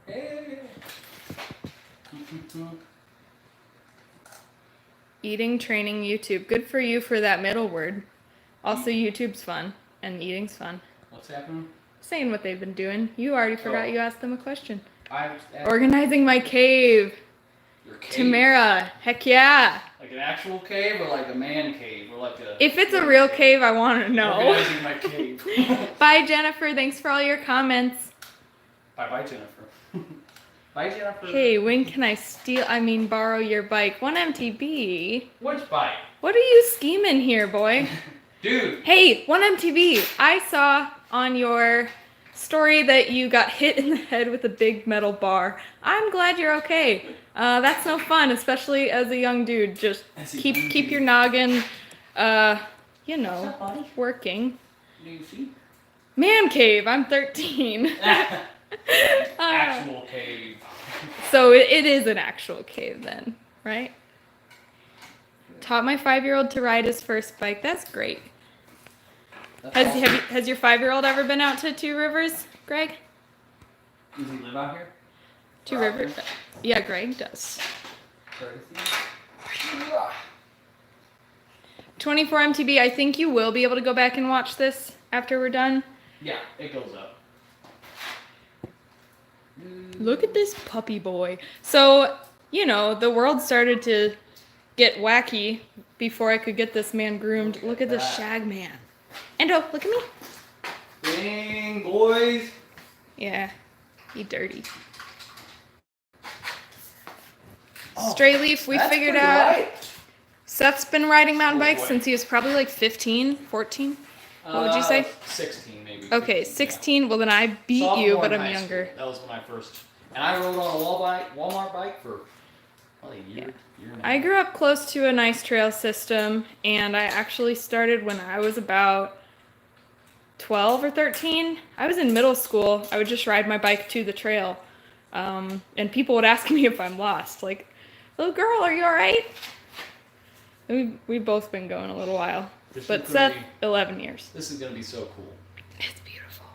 Hey. Eating, training, YouTube. Good for you for that middle word. Also, YouTube's fun and eating's fun. What's happening? Saying what they've been doing. You already forgot you asked them a question. Organizing my cave. Your cave? Tamara, heck yeah. Like an actual cave or like a man cave or like a... If it's a real cave, I want to know. Organizing my cave. Bye, Jennifer. Thanks for all your comments. Bye, Jennifer. Bye, Jennifer. Hey, when can I borrow your bike? 1MTB. Which bike? What are you scheming here, boy? Dude. Hey, 1MTB. I saw on your story that you got hit in the head with a big metal bar. I'm glad you're okay. That's no fun, especially as a young dude. Just keep your noggin, working. Man cave. I'm 13. Actual cave. So it is an actual cave then, right? Taught my 5-year-old to ride his first bike. That's great. Has your 5-year-old ever been out to Two Rivers, Greg? Does he live out here? Two Rivers? Yeah, Greg does. 24 MTB. I think you will be able to go back and watch this after we're done. Yeah, it goes up. Look at this puppy boy. So, the world started to get wacky before I could get this man groomed. Look at this shag man. Endo, look at me. Dang, boys. Yeah, he dirty. Stray Leaf, we figured out. Right. Seth's been riding mountain bikes since he was probably like 15, 14. What would you say? 16 maybe. Okay, 16. Yeah. Well, then I beat Sophomore you, but in I'm high younger. School. That was when I first. And I rode on a Walmart bike for probably a year. I grew up close to a nice trail system, and I actually started when I was about 12 or 13. I was in middle school. I would just ride my bike to the trail, and people would ask me if I'm lost. Like, little girl, are you all right? We've both been going a little while. But Seth, 11 years. This is going to be so cool. It's beautiful.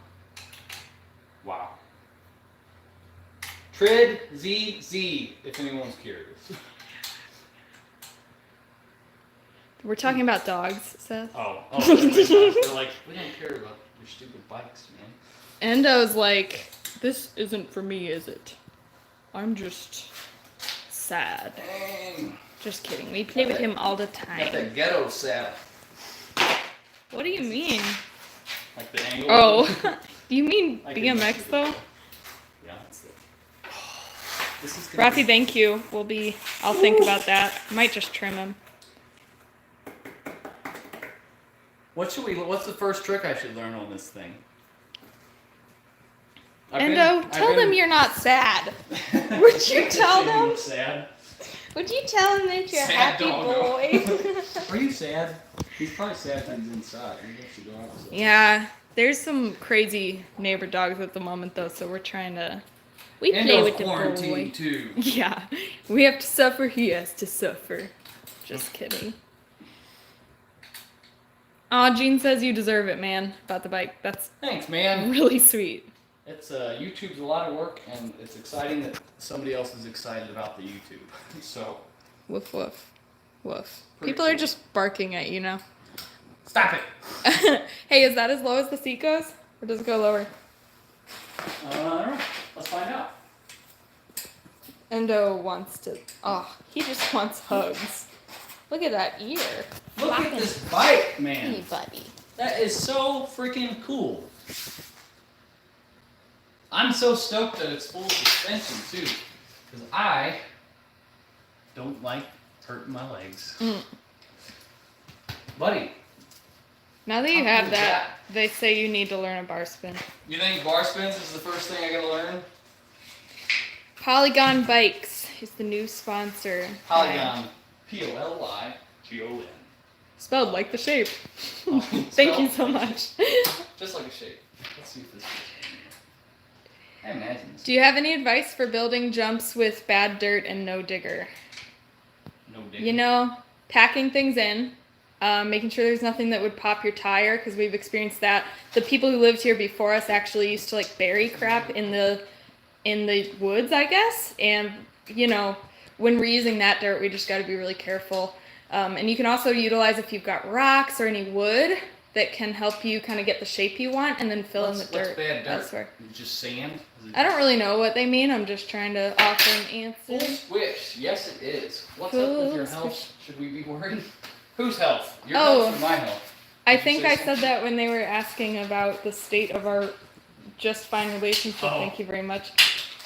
Wow. Trid ZZ, if anyone's curious. We're talking about dogs, Seth. Oh. They're like, we don't care about your stupid bikes, man. Endo's like, this isn't for me, is it? I'm just sad. Just kidding. We play with him all the time. Got that ghetto saddle. What do you mean? Like the angle. Oh. Do you mean BMX though? Yeah, that's it. This is Rafi, thank you. I'll think about that. Might just trim him. What's the first trick I should learn on this thing? Endo, tell them you're not sad. Would you tell them? Sad. Would you tell him that you're a happy boy? Are you sad? He's probably sad when he's inside. He has to go outside. Yeah, there's some crazy neighbor dogs at the moment though, so we're trying to. We play Endo's with the quarantine boy. too. Yeah, we have to suffer. He has to suffer. Just kidding. Aw, Gene says you deserve it, man. About the bike. That's Thanks, man. really sweet. It's YouTube's a lot of work, and it's exciting that somebody else is excited about the YouTube. So. Woof woof, woof. Pretty People cool. are just barking at you now. Stop it. Hey, is that as low as the seat goes, or does it go lower? I don't know. Let's find out. Endo wants to. Oh, he just wants hugs. Look at that ear. Look at this bike, man. Hey, buddy. That is so freaking cool. I'm so stoked that it's full suspension too, because I don't like hurting my legs. Buddy. Now that you have that, they say you need to learn a bar spin. You think bar spins is the first thing I gotta learn? Polygon Bikes is the new sponsor. Polygon. P-O-L-Y-G-O-N. Spelled like the shape. Oh, Thank you so much. Just like a shape. Let's see if this fits. I imagine this. Do you have any advice for building jumps with bad dirt and no digger? No digger. You know, packing things in, making sure there's nothing that would pop your tire, because we've experienced that. The people who lived here before us actually used to like bury crap in the woods, I guess. And you know, when we're using that dirt, we just got to be really careful. And you can also utilize if you've got rocks or any wood that can help you kind of get the shape you want, and then fill in the dirt. What's bad dirt? That's where. Just sand? I don't really know what they mean. I'm just trying to offer an Full answer. squish. Yes, it is. What's up Full with your health? squish. Should we be worried? Whose health? Your Oh. health or my health? I Did you think say I something? said that when they were asking about the state of our just fine relationship. Oh. Thank you very much.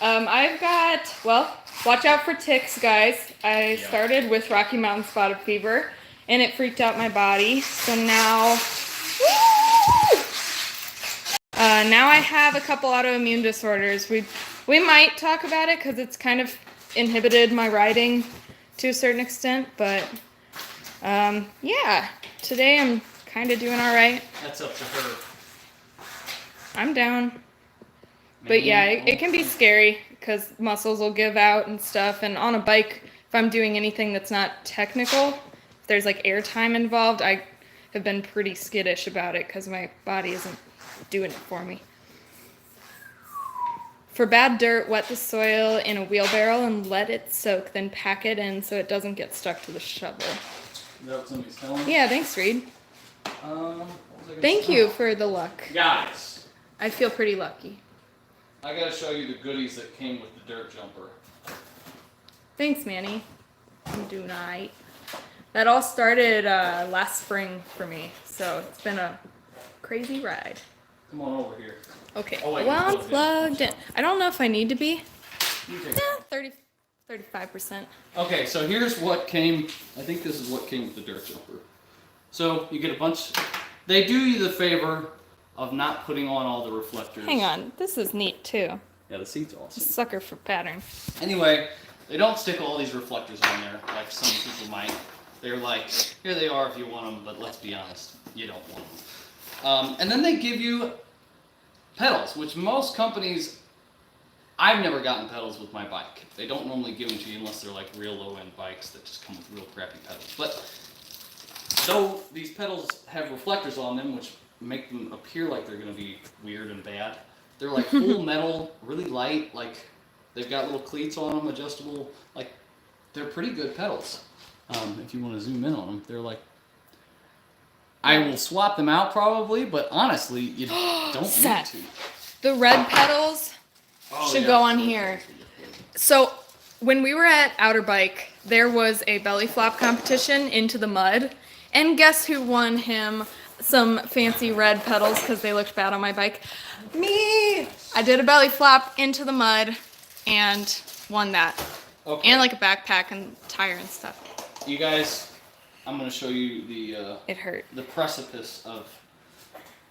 I've got, well, watch out for ticks, guys. I Yeah. started with Rocky Mountain Spotted Fever, and it freaked out my body. So now, now I have a couple autoimmune disorders. We might talk about it because it's kind of inhibited my riding to a certain extent, but yeah, today I'm kind of doing all right. That's up to her. I'm down. But yeah, it can be scary because muscles will give out and stuff. And on a bike, if I'm doing anything that's not technical, if there's like airtime involved, I have been pretty skittish about it because my body isn't doing it for me. For bad dirt, wet the soil in a wheelbarrow and let it soak, then pack it in so it doesn't get stuck to the shovel. Is that what somebody's telling me? Yeah, thanks, Reed. What was I gonna Thank say? you for the luck. Guys, I feel pretty lucky. I gotta show you the goodies that came with the dirt jumper. Thanks, Manny. Do night. That all started last spring for me, so it's been a crazy ride. Come on over here. Okay, Oh, wait, well, I'm you're plugged plugged in. I don't know if I need to be. You take it. 35%. Okay, so here's what came. I think this is what came with the dirt jumper. So you get a bunch. They do you the favor of not putting on all the reflectors. Hang on, this is neat too. Yeah, the seat's awesome. Sucker for pattern. Anyway, they don't stick all these reflectors on there like some people might. They're like, here they are if you want them, but let's be honest, you don't want them. And then they give you pedals, which most companies, I've never gotten pedals with my bike. They don't normally give them to you unless they're like real low-end bikes that just come with real crappy pedals. But though these pedals have reflectors on them, which make them appear like they're going to be weird and bad, they're like full metal, really light, like they've got little cleats on them, adjustable, like they're pretty good pedals. If you want to zoom in on them, they're like, I will swap them out probably, but honestly, you don't need Seth. to. The red pedals should go on here. So when we were at Outer Bike, there was a belly flop competition into the mud, and guess who won him some fancy red pedals because they looked bad on my bike? Me! I did a belly flop into the mud and won that. Okay. And like a backpack and tire and stuff. You guys, I'm going to show you the It hurt. the precipice of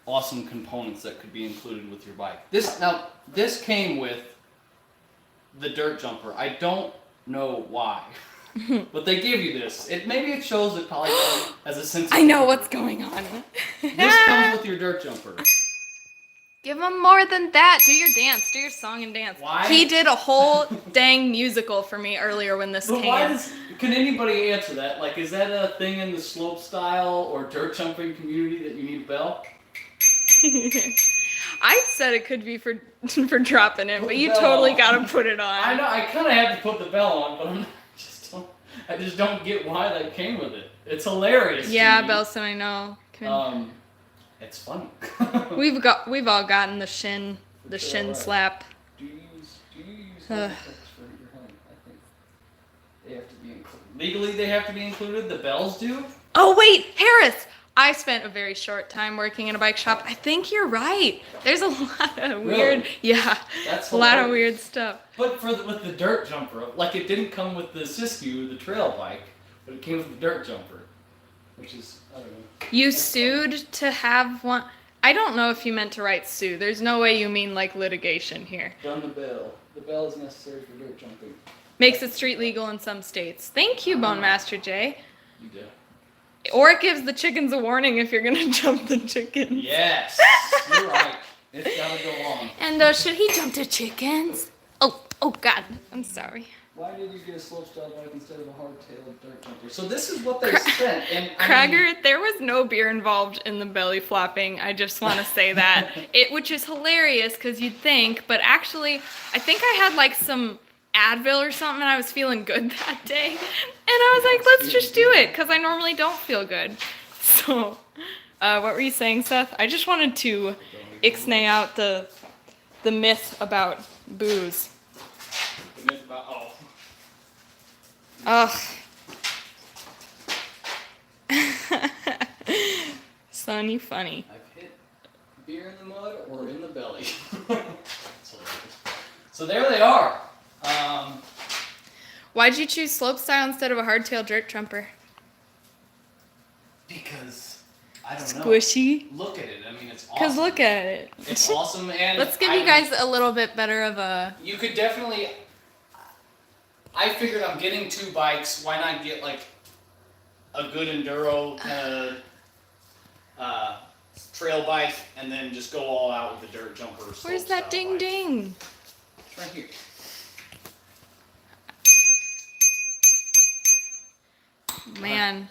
awesome components that could be included with your bike. This came with the dirt jumper. I don't know why, but they give you this. Maybe it shows that Polygon has a sense of I know humor. what's going on. This comes with your dirt jumper. Give him more than that. Do your dance. Do your song and dance. Why? He did a whole dang musical for me earlier when this But came. why can anybody answer that? Like, is that a thing in the slopestyle or dirt jumping community that you need a bell? I said it could be for dropping it, Put but the you bell totally on. gotta put it on. I know, I kind of have to put the bell on, but I just don't get why that came with it. It's hilarious. to Yeah, me. Belson, I know. It's funny. We've all gotten the shin Alright. slap. Do you use hand effects for your hand? I think they have to be included. legally they have to be included. The bells do. Oh wait, Harris! I spent a very short time working in a bike shop. I think you're right. There's a lot of weird, Really? yeah, That's a lot of hilarious. weird stuff. But with the dirt jumper, like it didn't come with the Siskiyou, the trail bike, but it came with the dirt jumper, which is, I don't know. You sued to have one. I don't know if you meant to write sue. There's no way you mean like litigation here. Done the bell. The bell is necessary for dirt jumping. Makes it street legal in some states. Thank you, Bone Master J. You do. Or it gives the chickens a warning if you're gonna jump the chickens. Yes, you're right. It's gotta go on. And should he jump the chickens? Oh God, I'm sorry. Why did you get a slopestyle bike instead of a hard-tailed dirt jumper? So this is what they spent. And Krager, there was no beer involved in the belly flopping. I just want to say that. Which is hilarious because you'd think, but actually, I think I had like some Advil or something and I was feeling good that day. And I was like, let's just do it because I normally don't feel good. So, what were you saying, Seth? I just wanted to ixnay out the myth about booze. The myth about, Ugh. Son, you funny. I've hit beer in the mud or in the belly. So there they are. Why'd you choose slopestyle instead of a hardtail dirt jumper? Because I don't know. Squishy. Look at it. I mean, it's awesome. Because look at it. It's awesome, and Let's give you guys a little bit better of a... You could definitely... I figured I'm getting 2 bikes. Why not get like a good enduro kind of trail bike, and then just go all out with the dirt jumper? Where's that ding ding? It's right here. Man.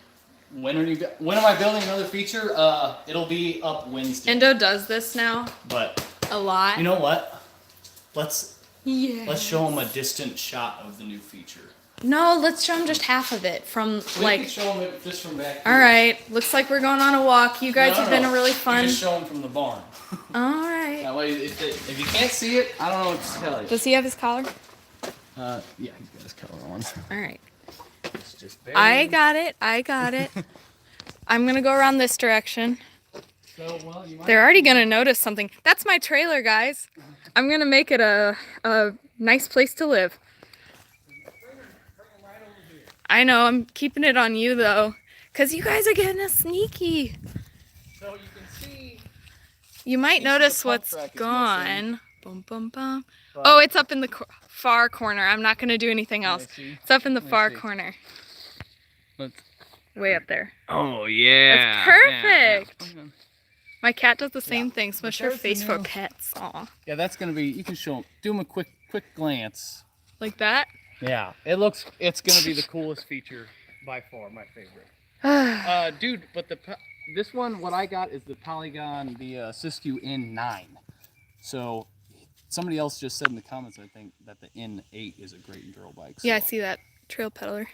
When am I building another feature? It'll be up Wednesday. Endo does this now But a lot. you know what? Let's show them a Yes. distant shot of the new feature. No, let's show them just half of it from We can like... show them it just from back All here. right. Looks like we're going on a walk. You guys No, have been a really You fun... just show them from the barn. All right. That way, if you can't see it, I don't know what to tell you. Does he have his collar? Yeah, he's got his collar on. All right. It's just I got it. I'm going to go around this direction. So, well, you might They're already going to notice something. That's my trailer, guys. I'm going to make it a nice place to live. I know. I'm keeping it on you, though. Because you guys are getting us sneaky. So you can see. You might see notice the pump what's track is gone. Bum, bum, bum. But- Oh, it's up in the far corner. I'm not going to do anything else. see. It's up in the Let me far see. corner. Look. Way up there. Oh yeah. That's perfect. Yeah. My cat does the same Yeah. thing. Smush But her there's the face for new- pets. Aw. Yeah, that's gonna be. You can show them. Do them a quick glance. Like that? Yeah, it's gonna be the coolest feature by far, my favorite. Dude, but this one, what I got is the Polygon, the Siskiyou N9. So somebody else just said in the comments, I think, that the N8 is a great enduro bike. So Yeah, I see that. Trail peddler.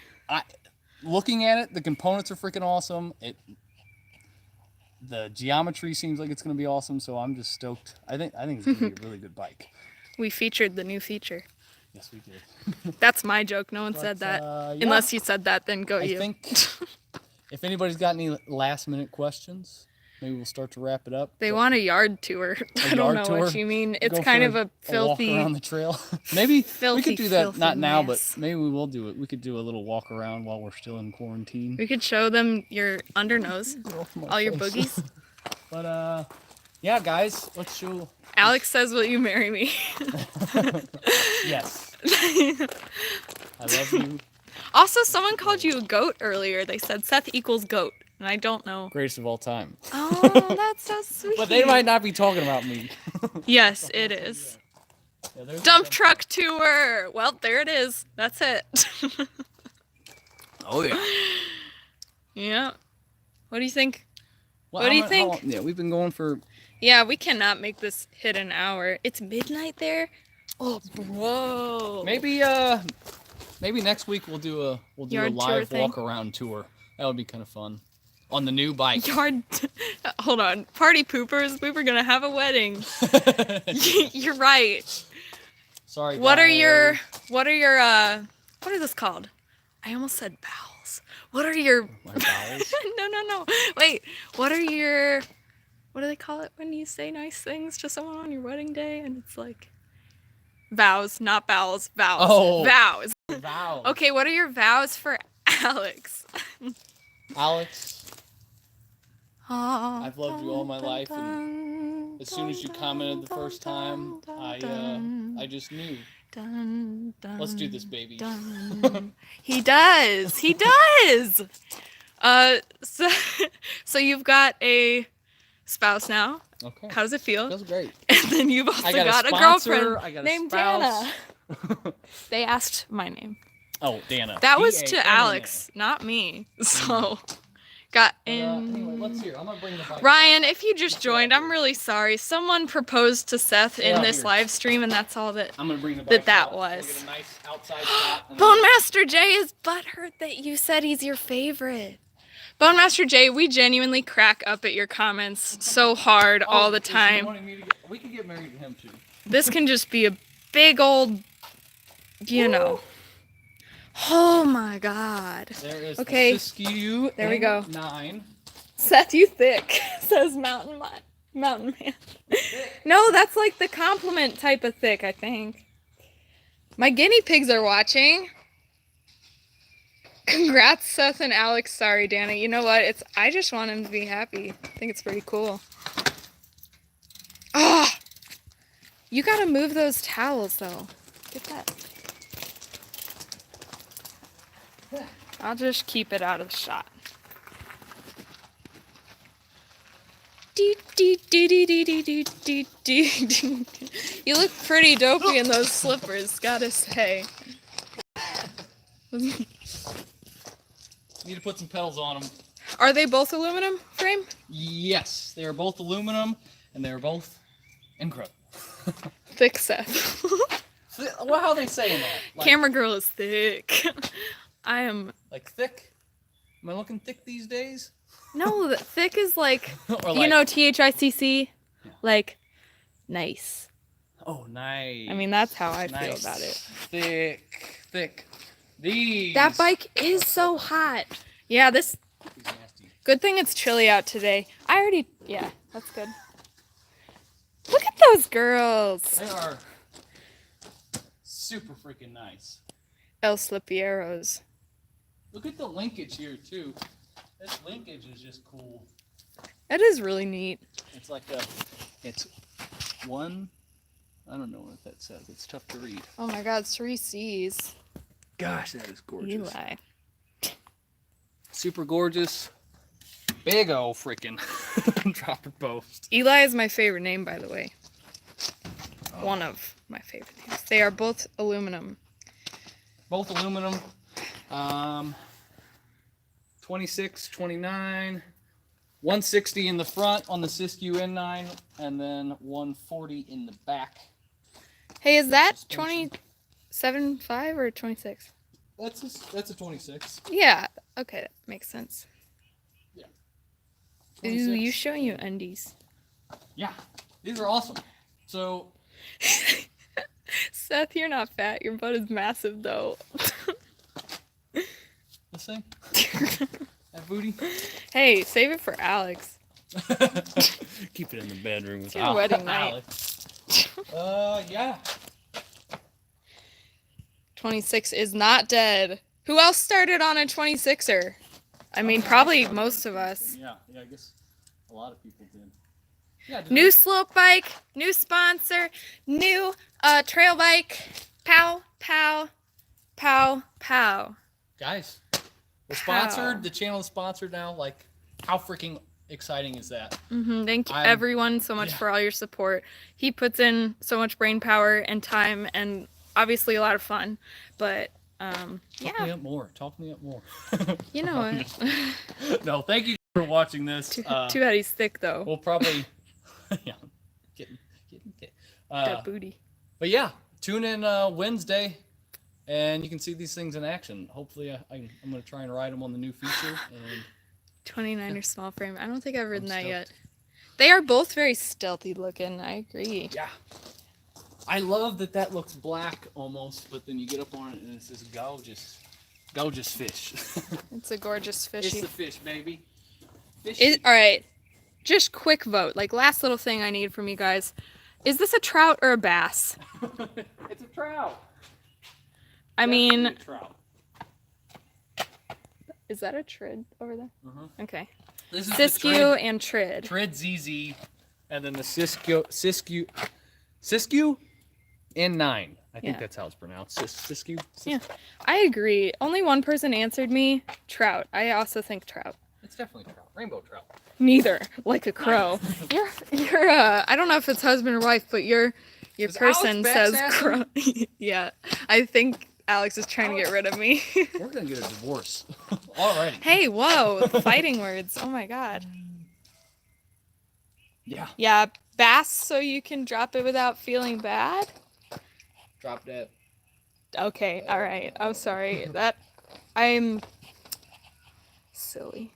looking at it, the components are freaking awesome. The geometry seems like it's gonna be awesome. So I'm just stoked. I think it's gonna be a really good bike. We featured the new feature. Yes, we did. That's my joke. No one said that. Yeah. Unless you said that, then go I you. think if anybody's got any last minute questions, maybe we'll start to wrap it up. They want a yard tour. I don't yard know tour? what you mean. It's Go kind for of a filthy... walk around the trail. Maybe we filthy, could do that, filthy not now, mess. but maybe we will do it. We could do a little walk around while we're still in quarantine. We could show them your undernose. All your boogies. But yeah, guys, let's show. Alex says, will you marry me? Yes. I love you. Also, someone called you a goat earlier. They said Seth equals goat. And I don't know. Greatest of all time. Oh, that's so sweet. But they might not be talking about me. Yes, it is. Yeah, there's Dump truck tour. Well, there it is. That's it. Oh yeah. Yeah. What do you think? Well, What do you how think? long- yeah, we've been going for. Yeah, we cannot make this hit an hour. It's midnight there. Oh, bro. Maybe next week we'll do a Yard tour live thing? walk around tour. That would be kind of fun. On the new bike. Yard. Hold on. Party poopers. We were gonna have a wedding. You're right. Sorry. What are guys. your? What are this called? I almost said bowels. What are your... My bowels? No. Wait, what are your... What do they call it when you say nice things to someone on your wedding day? And it's like... Vows, not bowels. Vows. Oh. Vows. Vows. Okay, what are your vows for Alex? Alex, I've loved you all my life, and as soon as you commented the first time, I just knew. Let's do this, baby. He does. He does. So you've got a spouse now. Okay. How does it feel? Feels great. And then you've also got a girlfriend named Dana. They asked my name. Oh, Dana. That was to Alex, not me. So, got in. Anyway, let's hear. I'm gonna bring the bike. Ryan, if you just joined, I'm really sorry. Someone proposed to Seth in this live stream, and that's all that I'm gonna bring the bike that out. was. We'll get a nice outside shot. Bone Master Jay is butthurt that you said he's your favorite. Bone Master Jay, we genuinely crack up at your comments so hard all the time. We could get married to him too. This can just be a big old, you know. Oh my God. There is okay. the Siskiyou. There we go. 9. Seth, you thick, says Mountain Man. No, that's like the compliment type of thick, I think. My guinea pigs are watching. Congrats, Seth and Alex. Sorry, Dana. You know what? I just want him to be happy. I think it's pretty cool. Ah! Oh, you gotta move those towels, though. Get that. I'll just keep it out of the shot. You look pretty dopey in those slippers, gotta say. Need to put some pedals on them. Are they both aluminum frame? Yes, they are both aluminum, and they are both incredible. Thick Seth. Well, how are they saying that? Like, Camera girl is thick. I am... Like thick? Am I looking thick these days? No, thick is like, like, you know, THICC? Yeah. Like, nice. Oh, nice. I mean, that's how I feel about it. Thick. These. That bike is so hot. Yeah, this... Good thing it's chilly out today. Yeah, that's good. Look at those girls. They are super freaking nice. El Slipieros. Look at the linkage here, too. This linkage is just cool. That is really neat. It's like it's one, I don't know what that says. It's tough to read. Oh my God, 3 C's. Gosh, that is gorgeous. Eli. Super gorgeous. Big ol' freaking dropper post. Eli is my favorite name, by the way. Oh. One of my favorite names. They are both aluminum. Both aluminum. 26, 29, 160 in the front on the Siskiyou N9, and then 140 in the back. Hey, is that 27.5 or 26? That's a 26. Yeah. Okay, that makes sense. Yeah. Ooh, you showing your undies. Yeah, these are awesome. So, Seth, you're not fat. Your butt is massive, though. This thing? That booty? Hey, save it for Alex. Keep it in the bedroom with your wedding Alex. Yeah. 26 is not dead. Who else started on a 26er? I mean, probably most of us. Yeah, I guess a lot of people did. Yeah, new slope bike, new sponsor, new trail bike. Pow, pow, pow, pow. Guys, we're sponsored. The channel is sponsored now. Like, how freaking exciting is that? Thank you everyone so much for all your support. He puts in so much brain power and time and obviously a lot of fun. But Talk me up more. You know what? No, thank you for watching this. Too bad he's thick though. We'll probably getting that booty. But yeah, tune in Wednesday. And you can see these things in action. Hopefully, I'm going to try and ride them on the new feature. And 29er small frame. I don't think I've ridden that yet. They are both very stealthy looking. I agree. Yeah. I love that looks black almost, but then you get up on it and it's this Gorgeous fish. It's a gorgeous fishy. It's the fish, baby. Fishy. All right, just quick vote. Like last little thing I need from you guys. Is this a trout or a bass? It's a trout. I mean, A trout. is that a trid over there? Okay. This is Siskiyou the trid, and trid. trid ZZ, and then the Siskiyou N9. I think Yeah. that's how it's pronounced. Siskiyou. Yeah, I agree. Only one person answered me. Trout. I also think trout. It's definitely trout. Rainbow trout. Neither. Like a crow. You're I don't know if it's husband or wife, but your Is person Alex says backsassing? crow. Yeah. I think Alex is trying to get rid of me. We're gonna get a divorce. Alrighty. Hey, whoa, fighting words. Oh my god. Yeah. Yeah, bass so you can drop it without feeling bad? Drop that. Okay, all right. I'm sorry. I'm silly.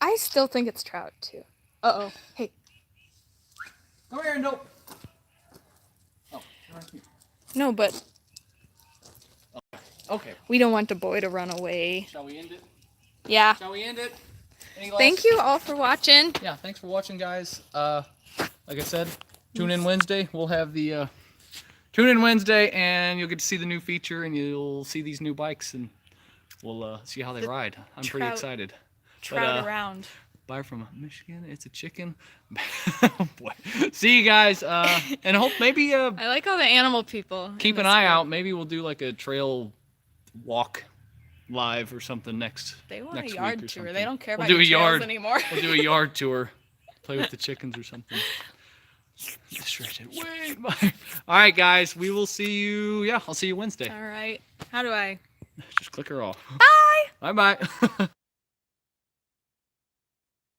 I still think it's trout too. Uh-oh. Hey. Come here, no. Oh, right here. No, but Okay. we don't want the boy to run away. Shall we end it? Yeah. Shall we end it? Any Thank last- you all for watching. Yeah, thanks for watching, guys. Like I said, tune in Wednesday. We'll have the tune in Wednesday, and you'll get to see the new feature, and you'll see these new bikes, and we'll see how they ride. I'm pretty trout- excited. Trout around. Bye from Michigan. It's a chicken. Oh, boy. See you guys, and hope maybe I like all the animal people. keep in an this eye group. out. Maybe we'll do like a trail walk live or something next. They want next a week yard or tour. something. They don't care We'll about do your a trails yard. anymore. We'll do a yard tour. Play with the chickens or something. Stretch it. Wait. All right, guys. We will see you. Yeah, I'll see you Wednesday. All right. How do I? Just click her off. Bye. Bye bye.